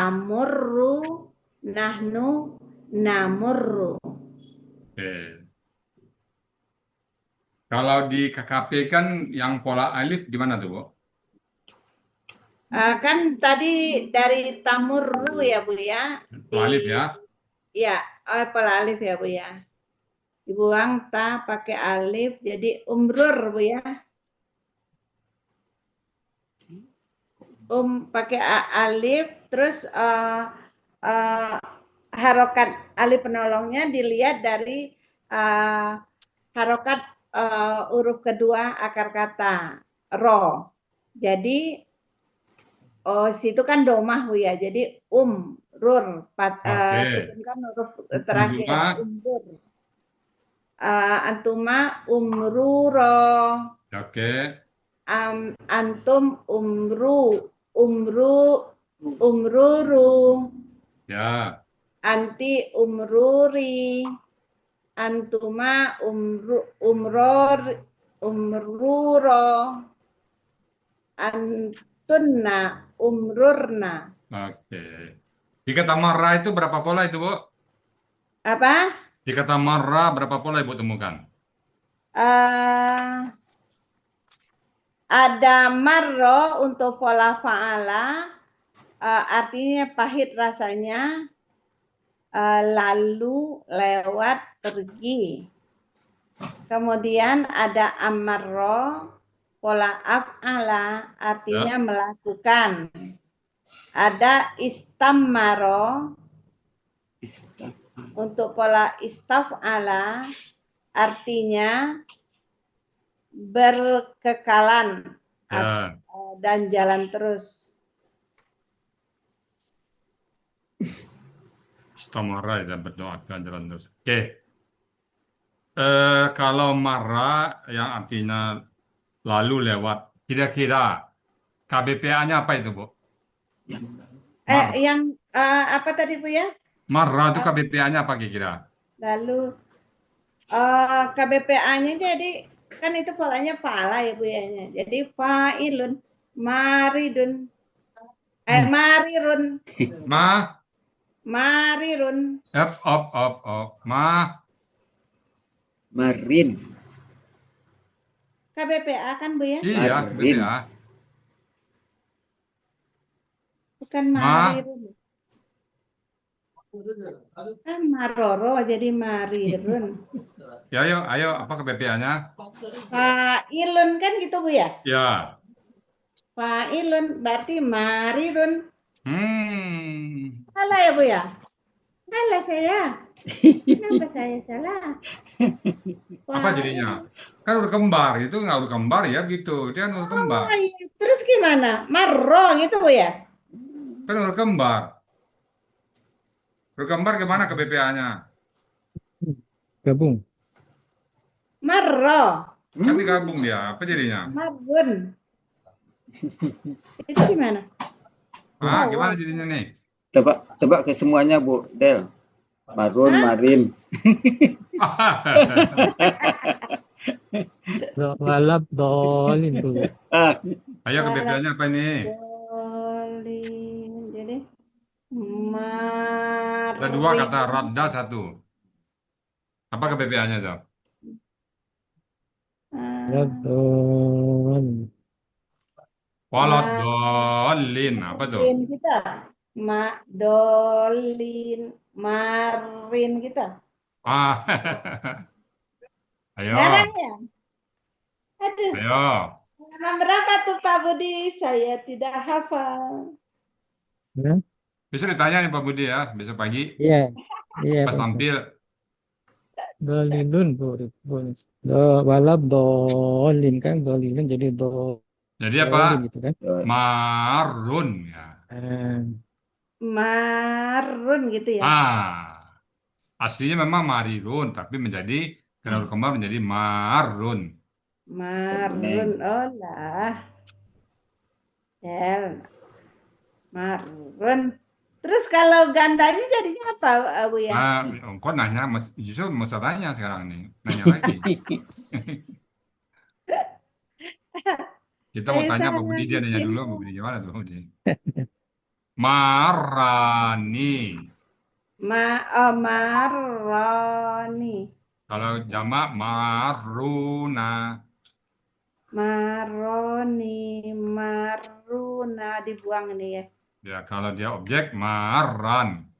amurru nahnu namurru. Oke. Kalau di KKP kan yang pola alif gimana tuh, Bu? Kan tadi dari tamurru ya Bu ya. Pola alif ya? Ya, pola alif ya Bu ya. Dibuang ta pakai alif jadi umrur Bu ya. Pakai alif terus harokat alif penolongnya dilihat dari harokat huruf kedua akar kata ro. Jadi situ kan domah Bu ya. Jadi rur sebutkan huruf terakhir umrur. Antuma umruro. Oke. Antum umruru. Ya. Anti umruri. Antuma umruro. Antunna umrurna. Oke. Di kata marra itu berapa pola itu, Bu? Apa? Di kata marra berapa pola Ibu temukan? Ada marro untuk pola fa'ala, artinya pahit rasanya, lalu, lewat, pergi. Kemudian ada amarro, pola af'ala, artinya melakukan. Ada istammaro, untuk pola istaf'ala, artinya berkekalan dan jalan terus. Istamara ya berdoa jalan terus. Oke. Kalau marra yang artinya lalu lewat, kira-kira KBPA-nya apa itu, Bu? Apa tadi Bu ya? Marra itu KBPA-nya apa kira-kira? Lalu KBPA-nya jadi kan itu polanya pala ya Bu ya. Jadi fa'ilun, maridun, marirun. Marirun. Marin. KBPA kan Bu ya? Iya, KBPA. Bukan marirun. Kan maroro jadi marirun. Ya, ayo apa KBPA-nya? Fa'ilun kan gitu Bu ya? Ya. Fa'ilun berarti marirun. Hmm. Salah ya Bu ya? Salah saya. Kenapa saya salah? Apa jadinya? Kan udah kembar, itu nggak udah kembar ya gitu. Dia kan udah kembar. Oh, iya. Terus gimana? Marro gitu Bu ya? Kan udah kembar. Udah kembar gimana ke BPA-nya? Gabung. Marro, Kan digabung dia. Apa jadinya? Marbun. Itu gimana? Ah, gimana jadinya nih? Coba ke semuanya Bu Del. Marun, Hah? Marin. Walab dolin tuh. Ah, Ayo ke BPA-nya apa ini? Dolin. Jadi Ada dua Marin. kata radda satu. Apa ke BPA-nya tuh? Walab dolin. Walat dolin. Apa tuh? Marin kita. Dolin. Marin kita. Ah, ayo, Ngarang ya? Aduh. ayo. Halaman berapa tuh Pak Budi? Saya tidak hafal. Ya? Bisa ditanya nih Pak Budi ya, besok pagi Iya, iya pas Pak Ustaz. tampil. Dolilun boleh. Walab dolin kan dolilun jadi Jadi dolin apa? gitu kan. Marun ya. Ah, Marun gitu ya. Ah, aslinya memang marirun, tapi karena udah kembar menjadi marun. Marun. Oh lah. Del. Marun. Terus kalau gandanya jadinya apa Bu ya? Ah, kok nanya, justru mau tanya sekarang nih, nanya lagi. Kita mau tanya Pak Budi, dia nanya dulu, Pak Budi gimana tuh Pak Budi? Marani. Maroni. Kalau jamak maruna. Maroni. Maruna dibuang nih ya. Ya, kalau dia objek maran.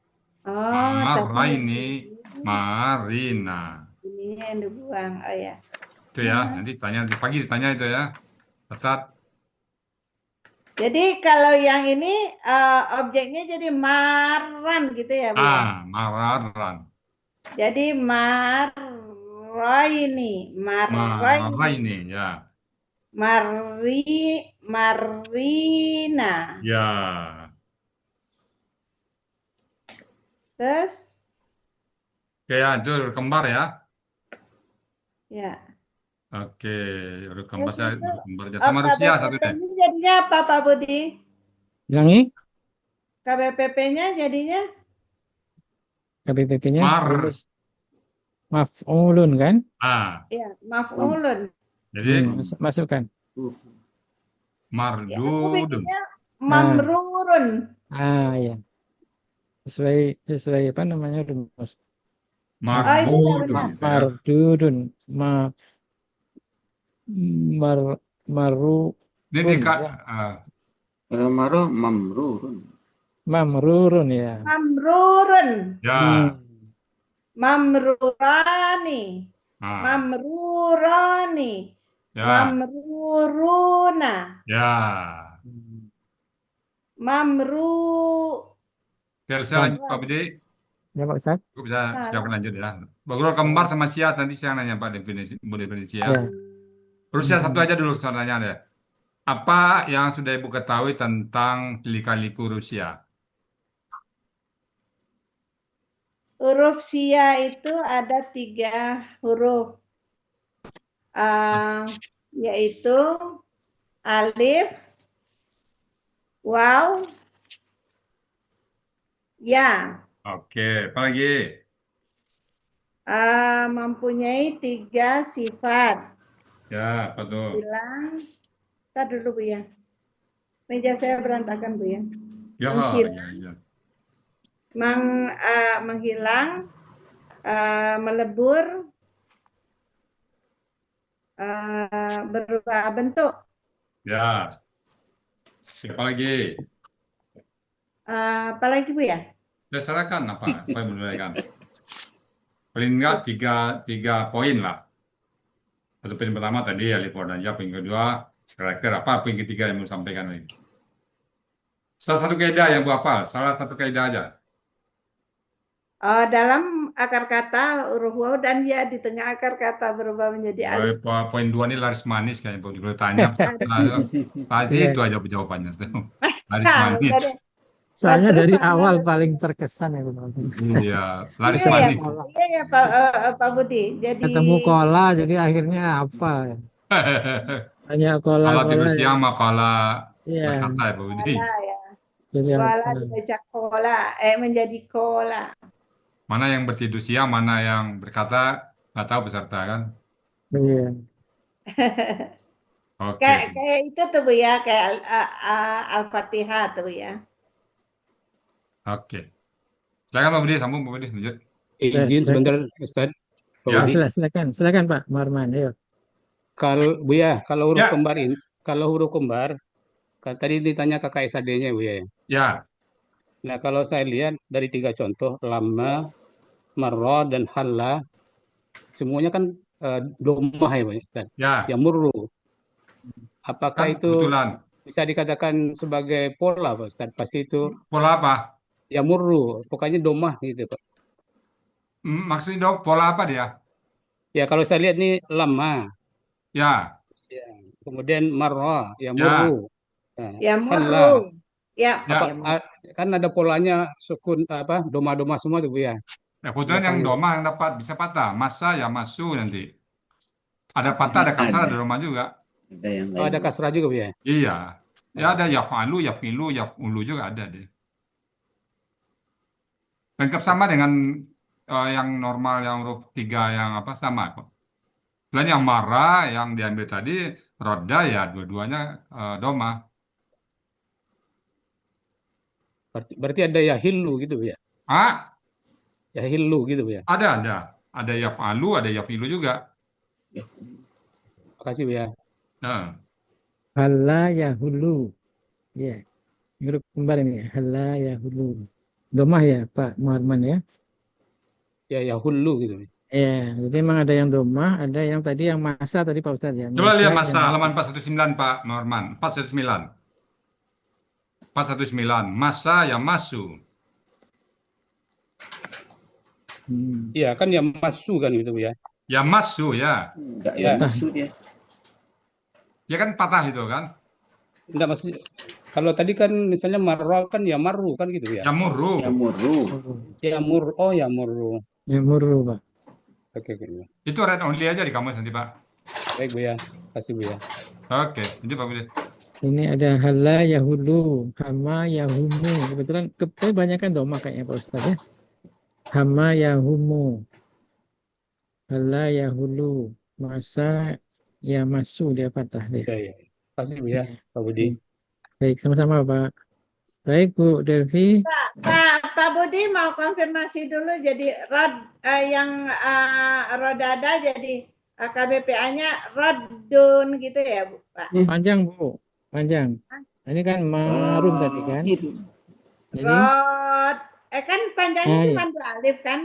Oh, tapi Maraini, Marina. ininya yang dibuang. Oh ya. Itu ya, nanti tanya di pagi ditanya itu ya. Catat. Jadi kalau yang ini objeknya jadi maran gitu ya Bu ya. Ah, mararan. Jadi maroini, Maraini, ya. Marina. Ya. Terus Oke ya, itu huruf kembar ya. ya. Oke, huruf kembar Terus itu huruf kembar aja. Sama Rusia satu deh. KBPP-nya jadinya apa Pak Budi? Ulangi KBPP-nya jadinya KBPP-nya Mar. maf'ulun kan? Ah, ya maf'ulun. jadi Masukkan. Ya, aku mardudun. bikinnya mamrurun. Ah ya. Sesuai apa namanya rumus. Oh, itu udah Mardudun. benar. gitu ya. Mardudun. Maru Ini di Maro mamrurun. mamrurun ya. Mamrurun. ya. Mamrurani. Ah, Mamrurani. ya. Mamruruna. Ya. Oke, saya lanjut Pak Budi. Ya Pak Ustaz. Aku bisa silakan lanjut ya. Bagul kembar sama siat nanti saya nanya Pak definisi ya. Ya. Rusia satu aja dulu soalnya deh. Apa yang sudah Ibu ketahui tentang lika-liku Rusia? Huruf Sia itu ada 3 huruf. Yaitu alif, waw, ya. Oke, apa lagi? Mempunyai 3 sifat. Ya, apa tuh? Bilang, tar dulu Bu ya. Meja saya berantakan Bu ya. Ya, Menghilang. ya. Menghilang, melebur, berubah bentuk. Ya. Apa lagi? Apalagi Bu ya? Ya, silakan apa yang mau ditanyakan? Paling enggak tiga poin lah. Satu poin pertama tadi alif dan ya, poin kedua karakter, apa poin ketiga yang mau sampaikan lagi? Salah satu kaidah yang Bu hafal, salah satu kaidah aja. Dalam akar kata huruf waw dan ya di tengah akar kata berubah menjadi alif. Poin 2 ini laris manis kayaknya. Kalau tanya, pasti Iya. itu aja jawabannya. Laris Udah manis. deh. Soalnya Terus dari mana? awal paling terkesan ya Pak. Iya, laris Iya ya, manis. iya ya Pak Budi. Jadi Ketemu kola jadi akhirnya apa? Banyak Kalau kola-kola tidur ya. siang mah kalau Iya, berkata ya Pak Budi. kola ya. jadi Kola apa? dibaca kola, menjadi kola. Mana yang bertidur siang, mana yang berkata nggak tahu peserta kan. Iya. Oke. Kayak itu tuh Bu ya, kayak Al-Fatihah tuh Bu ya. Oke. Silakan Pak Budi, sambung Pak Budi, lanjut. Izin sebentar Ustaz, Pak Ya. Budi. Silakan Pak Marman, ayo. Kalau Buya, kalau huruf Ya. kembar ini, kalau huruf kembar, kan tadi ditanya kakak SAD-nya Buya. Ya, Nah, kalau saya lihat dari 3 contoh, lama, marra, dan halla, semuanya kan domah ya, Pak Ustaz. ya. Yamurru. Kan Apakah itu kebetulan. bisa dikatakan sebagai pola, Pak Ustaz? Pasti itu Pola apa? yamurru, pokoknya domah gitu, Pak. Maksudnya dok, pola apa dia? Ya, kalau saya lihat nih lama, Ya, ya. Kemudian marra, ya, yamurru. Nah, Ya halla. murru. Ya, ya. Kan ada polanya sukun apa doma-doma semua tuh Bu ya. Ya, kebetulan yang Belakangnya. doma yang dapat bisa patah. Masa ya masu nanti. Ada patah, ada kasar, ada doma juga. Ada yang Oh, ada lain. kasrah juga Bu ya. Iya. Ya Oh. ada yafalu, yafilu, yafulu juga ada deh. Lengkap sama dengan yang normal, yang huruf 3 yang apa sama kok. Selain yang marah, yang diambil tadi, roda ya dua-duanya doma. Berarti ada yahillu gitu Bu ya. Ah, Yahillu gitu Bu ya. ada. Ada yafalu, ada yafilu juga. Makasih Bu ya. Nah, Halla yahulu. Ya. Huruf kembar ini. Halla yahulu. Domah ya Pak Marman ya. Ya yahullu gitu. Bu. Ya, jadi memang ada yang domah, ada yang tadi yang masa tadi Pak Ustadz ya. coba lihat Masa masa yang halaman 419 Pak Norman. 419. 419. Masa ya masu. Iya kan ya masu kan gitu Bu ya. Ya masu ya. Enggak Ya. ya maksud ya. Ya kan patah itu kan. Enggak maksud kalau tadi kan misalnya marra kan ya marru kan gitu Bu ya. Ya murru. Ya murru. Ya mur oh ya murru. Ya murru Pak. Oke Bu. Itu read only aja di kamus nanti Pak. Baik Bu ya. Kasih Bu ya. Oke, lanjut Pak Budi. Ini ada hala yahulu, hama yahumu. Kebetulan kebanyakan domah kayaknya Pak Ustadz ya. Hama yahumu. Hala yahulu. Masa ya masu dia patah dia. Ya. Kasih Bu ya Pak Budi. Baik, sama-sama Pak. Baik Bu Delvi. Pak Budi mau konfirmasi dulu jadi yang rodada jadi KBPA-nya rodun gitu ya Bu Pak. Panjang Bu, panjang. Ini kan marun tadi kan. Gitu. Jadi Kan panjangnya iya. cuma 2 alif kan?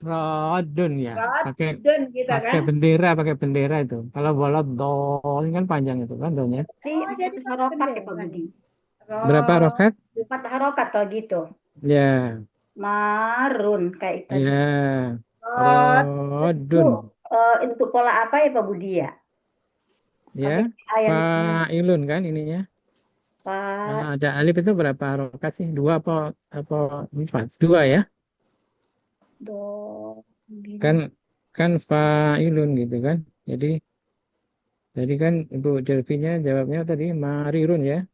Rodun ya. Pakai Rodun gitu kan? pakai bendera itu. Kalau bolot dol ini kan panjang itu kan dolnya. Jadi harokat ya Pak Budi. Berapa rokat? 4 harokat kalau gitu. Ya. Marun kayak tadi. Ya. Rodun. Untuk pola apa ya Pak Budi ya? Ya. Fa'ilun kan ininya. Kalau ada alif itu berapa harokat sih? 2 apa 4? 2 ya? Kan fa'ilun gitu kan. Jadi kan Ibu Delvinya jawabnya tadi marirun ya.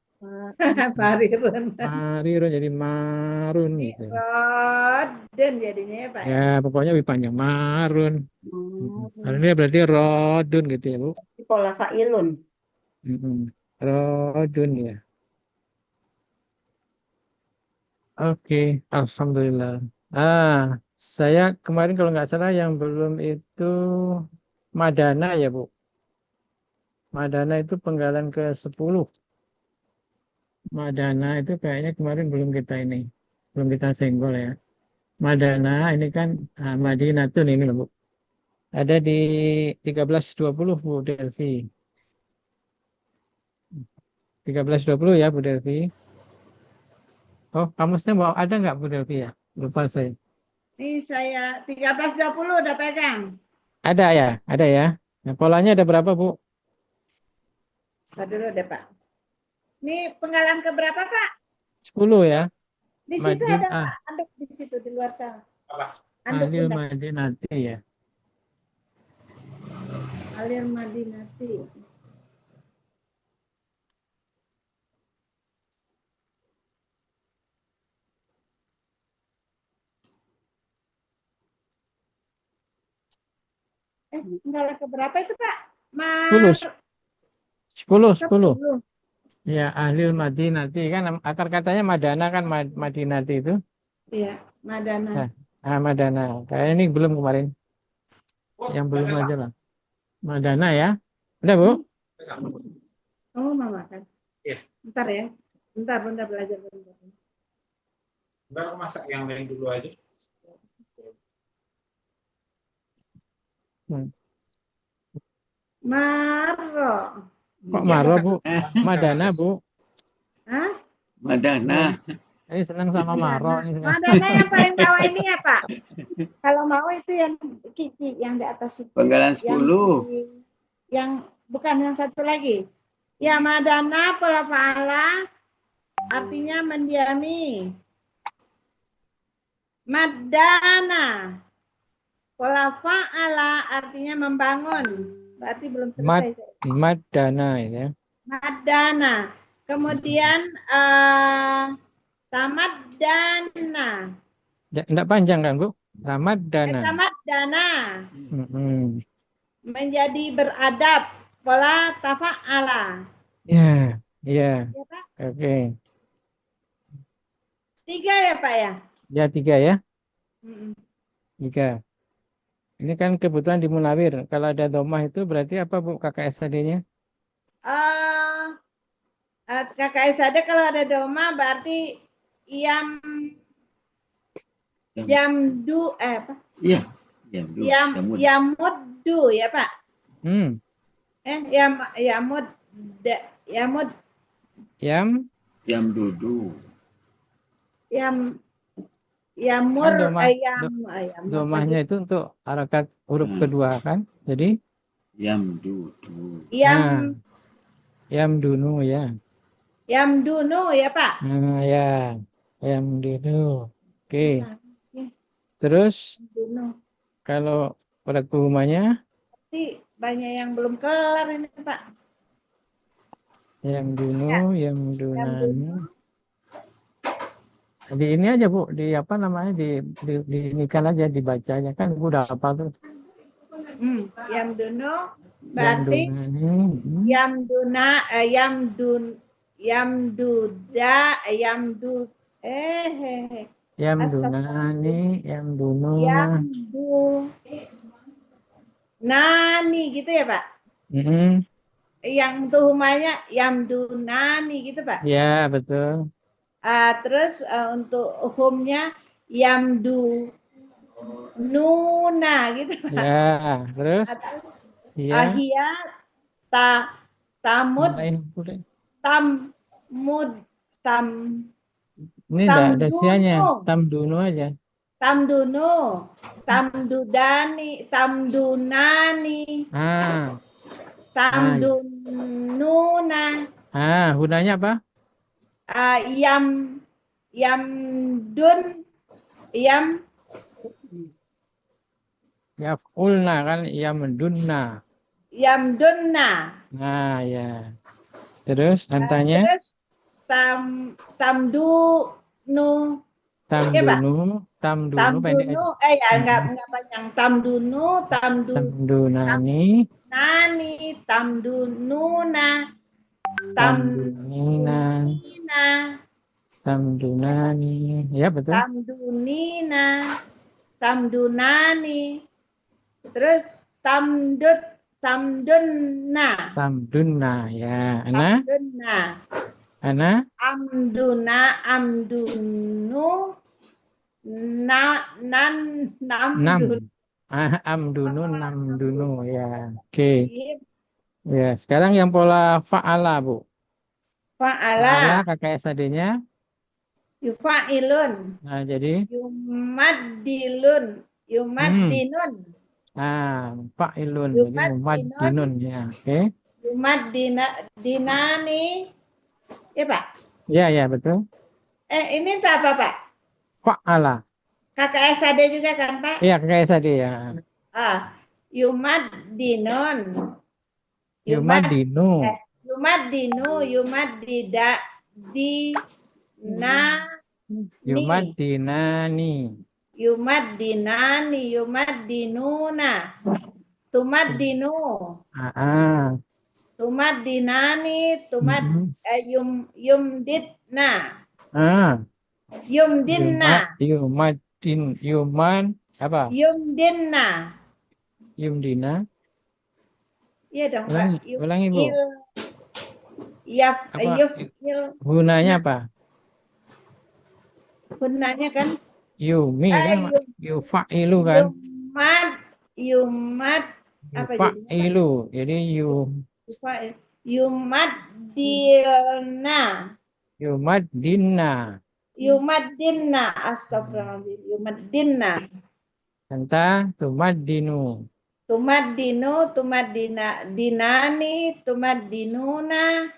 Marirun jadi marun gitu. Rodun jadinya ya Pak. Ya pokoknya lebih panjang marun. Kalau ini berarti rodun gitu ya Bu. Pola fa'ilun. Rodun ya. Oke, alhamdulillah. Saya kemarin kalau nggak salah yang belum itu Madana ya Bu. Madana itu penggalan ke-10. Madana itu kayaknya kemarin belum kita senggol ya. Madana ini kan Madinatun ini loh Bu. Ada di 1320 Bu Delvi. 1320 ya Bu Delvi. Oh, kamusnya ada nggak Bu Delvi ya? Lupa saya. Ini saya 1320 udah pegang. Ada ya? Ada ya? Nah, polanya ada berapa, Bu? Tadi dulu deh, Pak. Ini penggalan keberapa, Pak? 10 ya. Di situ Madin ada Pak, ada di situ di luar sana. Anduk Ahlil bunda. Madinati ya. Alir Madinati. Penggalan keberapa itu, Pak? 10. 10. 10. Ya, Ahlil Madinati kan akar katanya Madana kan Madinati itu. Iya, Madana. Nah, Madana. Kayak ini belum kemarin. Yang belum aja lah. Madana ya. Udah, Bu? Oh, Mama kan. Iya. Bentar ya. Bentar, Bunda belajar bentar. Enggak, aku masak yang lain dulu aja. Maro. Kok Maro, Bu? Madana, Bu. Hah? Madana. Ini senang sama Maro. Ini senang. Madana yang paling bawah ini ya, Pak. Kalau mau itu yang Kiki, yang di atas itu. Penggalan Yang 10. yang bukan yang satu lagi. Ya, Madana pola fa'ala artinya mendiami. Madana pola fa'ala artinya membangun. Berarti belum selesai. Madana ya. Madana. Kemudian tamadana. Enggak panjang kan, Bu? Tamadana. Tamadana. Menjadi beradab. Pola tafa'ala. Ya, ya. Ya, Pak? Oke. 3 ya, Pak ya? Ya, 3 ya. Mm-mm. 3. Ini kan kebetulan di Munawir. Kalau ada domah itu berarti apa, Bu, KKSAD-nya? KKSAD kalau ada doma berarti jamdu apa? Iya. Jamdu. Jamud. Yamuddu ya, Pak? Yamud Jamdudu. Yamur Kan domahnya itu untuk harakat huruf kedua kan. Jadi Yamdudu. Yamdunu ya. Yamdunu ya, Pak? Nah, ya. Yamdunu. Oke. Terus kalau pada kumanya banyak yang belum kelar ini, Pak. Yamdunu, Yamdunani. Di ini aja, Bu, di apa namanya, di inikan aja, dibaca aja kan, Bu, udah apa tuh? Yamdunu berarti Yamduda, Yamdunani, Yamdununa. Yamdunani gitu ya, Pak? Yang tuhumanya Yamdunani gitu, Pak? Ya, betul. Terus untuk humnya Yamdununa gitu, Pak? Ya, terus? Ahia tamud ini enggak ada sianya, tamdunu aja. Tamdunu, tamdudani, tamdunani. Tamdununa. Hunanya apa? Yaf'ulna kan, yamdunna. Yamdunna. Nah, ya. Terus antanya? Terus tamdunu. Tamdunu pendek aja. Enggak panjang. Tamdunani, tamdununa, tamdunani. Ya, betul. Tamdunani. Terus tamdunna. Tamdunna, ya. Ana? Amdunu. Namdunu, ya. Oke. Ya, sekarang yang pola fa'ala, Bu. Fa'ala. KKSAD-nya? Yufailun. Nah, jadi Yumaddilun. Yumaddinun. fa'ilun. Jadi Yumaddinun. mumaddinun ya. Oke. Yumaddinani. Ya Pak. Ya, ya, betul. Ini untuk apa Pak? Fa'ala. KKS ada juga kan Pak? Iya, kayak tadi ya. Yumaddinun. Yumaddinu. Yumaddida. Yumaddinani. Yumaddinuna. Tumaddinu. Tumaddinani. Yumdidna. Yumdinna. Apa? Yumdinna. Yumdina. Iya dong Ulangi, Pak. ulangi Bu. Apa? Gunanya apa? Gunanya kan Yumi kan? Yufa'ilu kan? Yumad apa jadi? Yufa'ilu. Jadi Yumaddilna. Yumaddinna. Yumaddinna. Astagfirullahaladzim. Yumaddinna. Tentang tumaddinu. Tumaddinu, dinani, tumaddinuna,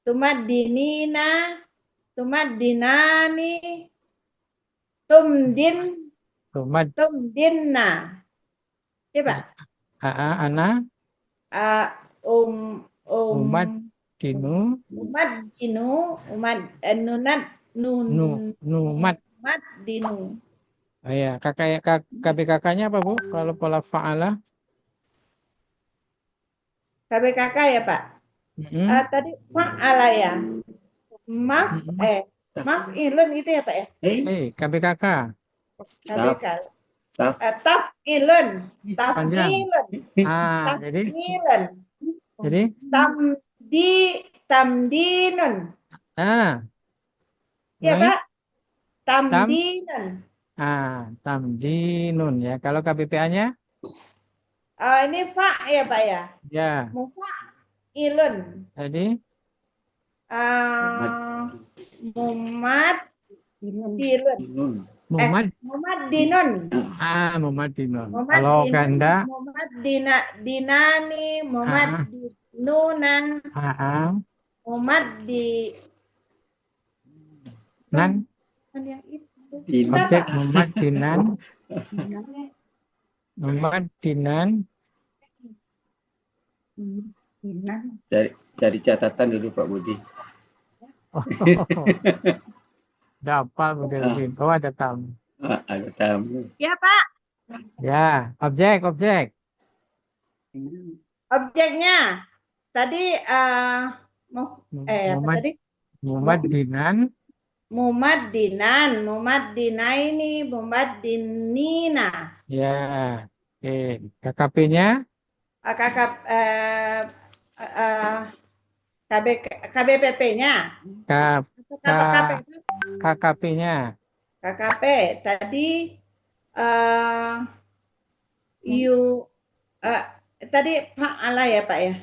tumaddinina, tumaddinani, tumdinna. Ya Pak? Ana umaddinu. Numaddinu. Oh ya, KBKK-nya apa Bu? Kalau pola fa'ala? KBKK ya Pak? Tadi fa'ala ya. Maf'ilun itu ya Pak ya? KBKK. KBK. Taf'ilun. Taf'ilun. Jadi? Tamdinun. Ya Pak? Tamdinun. Tamdinun ya. Kalau KBPA-nya? Ini fa ya Pak ya? Ya. Mufa'ilun. Jadi? Mumaddinun. Mumaddinun. Mumaddinun. Kalau ganda? Mumaddinani. Mumaddinunan. Nan? Objek mumaddinan. Mumaddinan. Cari catatan dulu Pak Budi. Dapat mungkin. Oh, ada tamu. Ada tamu. Ya Pak. Ya, objek. Objeknya tadi Mumaddinan. Mumaddinaini, mumaddinina. Ya. Oke. KKP-nya? KBPP-nya. KKP-nya. KKP tadi tadi fa'ala ya Pak ya.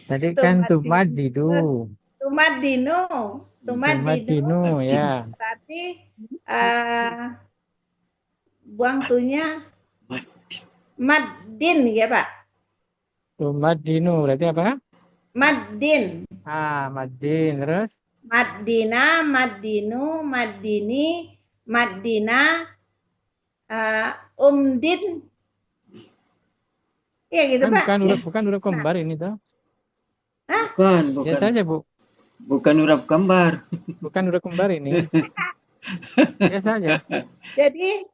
Tadi kan tumaddinu. Tumaddinu ya. Berarti buang tunya maddin ya Pak. Tumaddinu berarti apa? Maddin. Maddin terus? Maddina, maddinu, maddini, maddina, umdin. Ya gitu Pak. Bukan huruf kembar ini toh? Bukan. Biasa saja Bu. Bukan huruf kembar. Bukan huruf kembar ini. Biasa saja. Jadi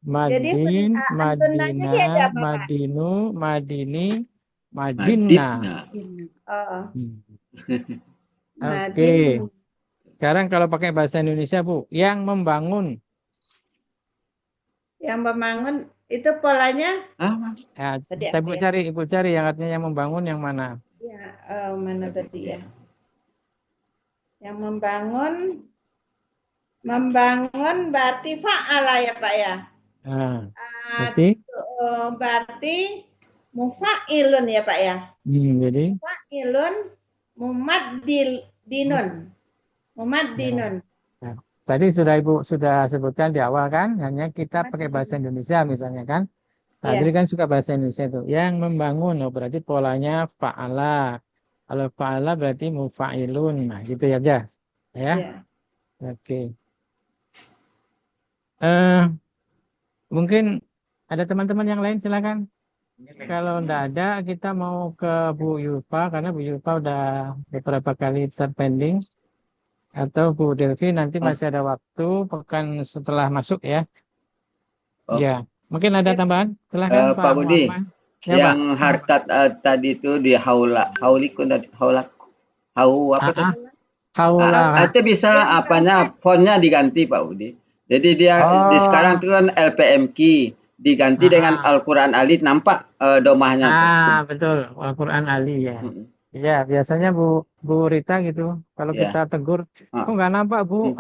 Maddin, Maddina, Maddinu, Maddini, Maddinna. Oke. Sekarang kalau pakai bahasa Indonesia Bu, yang membangun. Yang membangun itu polanya? Ibu cari yang artinya yang membangun yang mana? Ya, mana tadi ya? Yang membangun berarti fa'ala ya Pak ya? Berarti Mufa'ilun ya Pak ya. Jadi Mufa'ilun mumaddinun. Mumaddinun. tadi sudah Ibu sudah sebutkan di awal kan, hanya kita pakai bahasa Indonesia misalnya kan. Nah, Iya. jadi kan suka bahasa Indonesia itu. Yang membangun, oh, berarti polanya fa'ala. Kalau fa'ala berarti mufa'ilun. Nah, gitu ya, ya. Ya. Iya. Oke. Mungkin ada teman-teman yang lain silakan. Kalau enggak ada, kita mau ke Bu Yulfa karena Bu Yulfa udah beberapa kali terpending. Atau Bu Delvi nanti masih ada waktu pekan setelah masuk ya. Oh. Ya, mungkin ada tambahan? Silakan Pak Budi, Muhammad. Ya, yang Pak. harkat tadi itu di haulikun tadi, hau apa tadi? Haula. Itu bisa apanya fontnya diganti Pak Budi. Jadi dia di sekarang itu kan LPMQ diganti dengan Al-Quran Ali, nampak domahnya tuh. Betul. Al-Quran Ali ya. Mm-mm. Ya, biasanya Bu Rita gitu. Kalau Ya. kita tegur, kok nggak nampak Bu?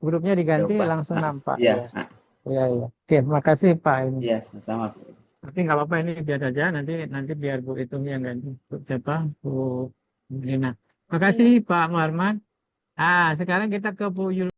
Hurufnya diganti Coba. langsung nampak. Iya. Ya. Oke, makasih Pak ini. Iya, sama. Tapi nggak apa-apa ini biar aja nanti biar Bu itu yang ganti. Bu siapa? Bu Nina. Makasih Pak Muhammad. Sekarang kita ke Bu Yul.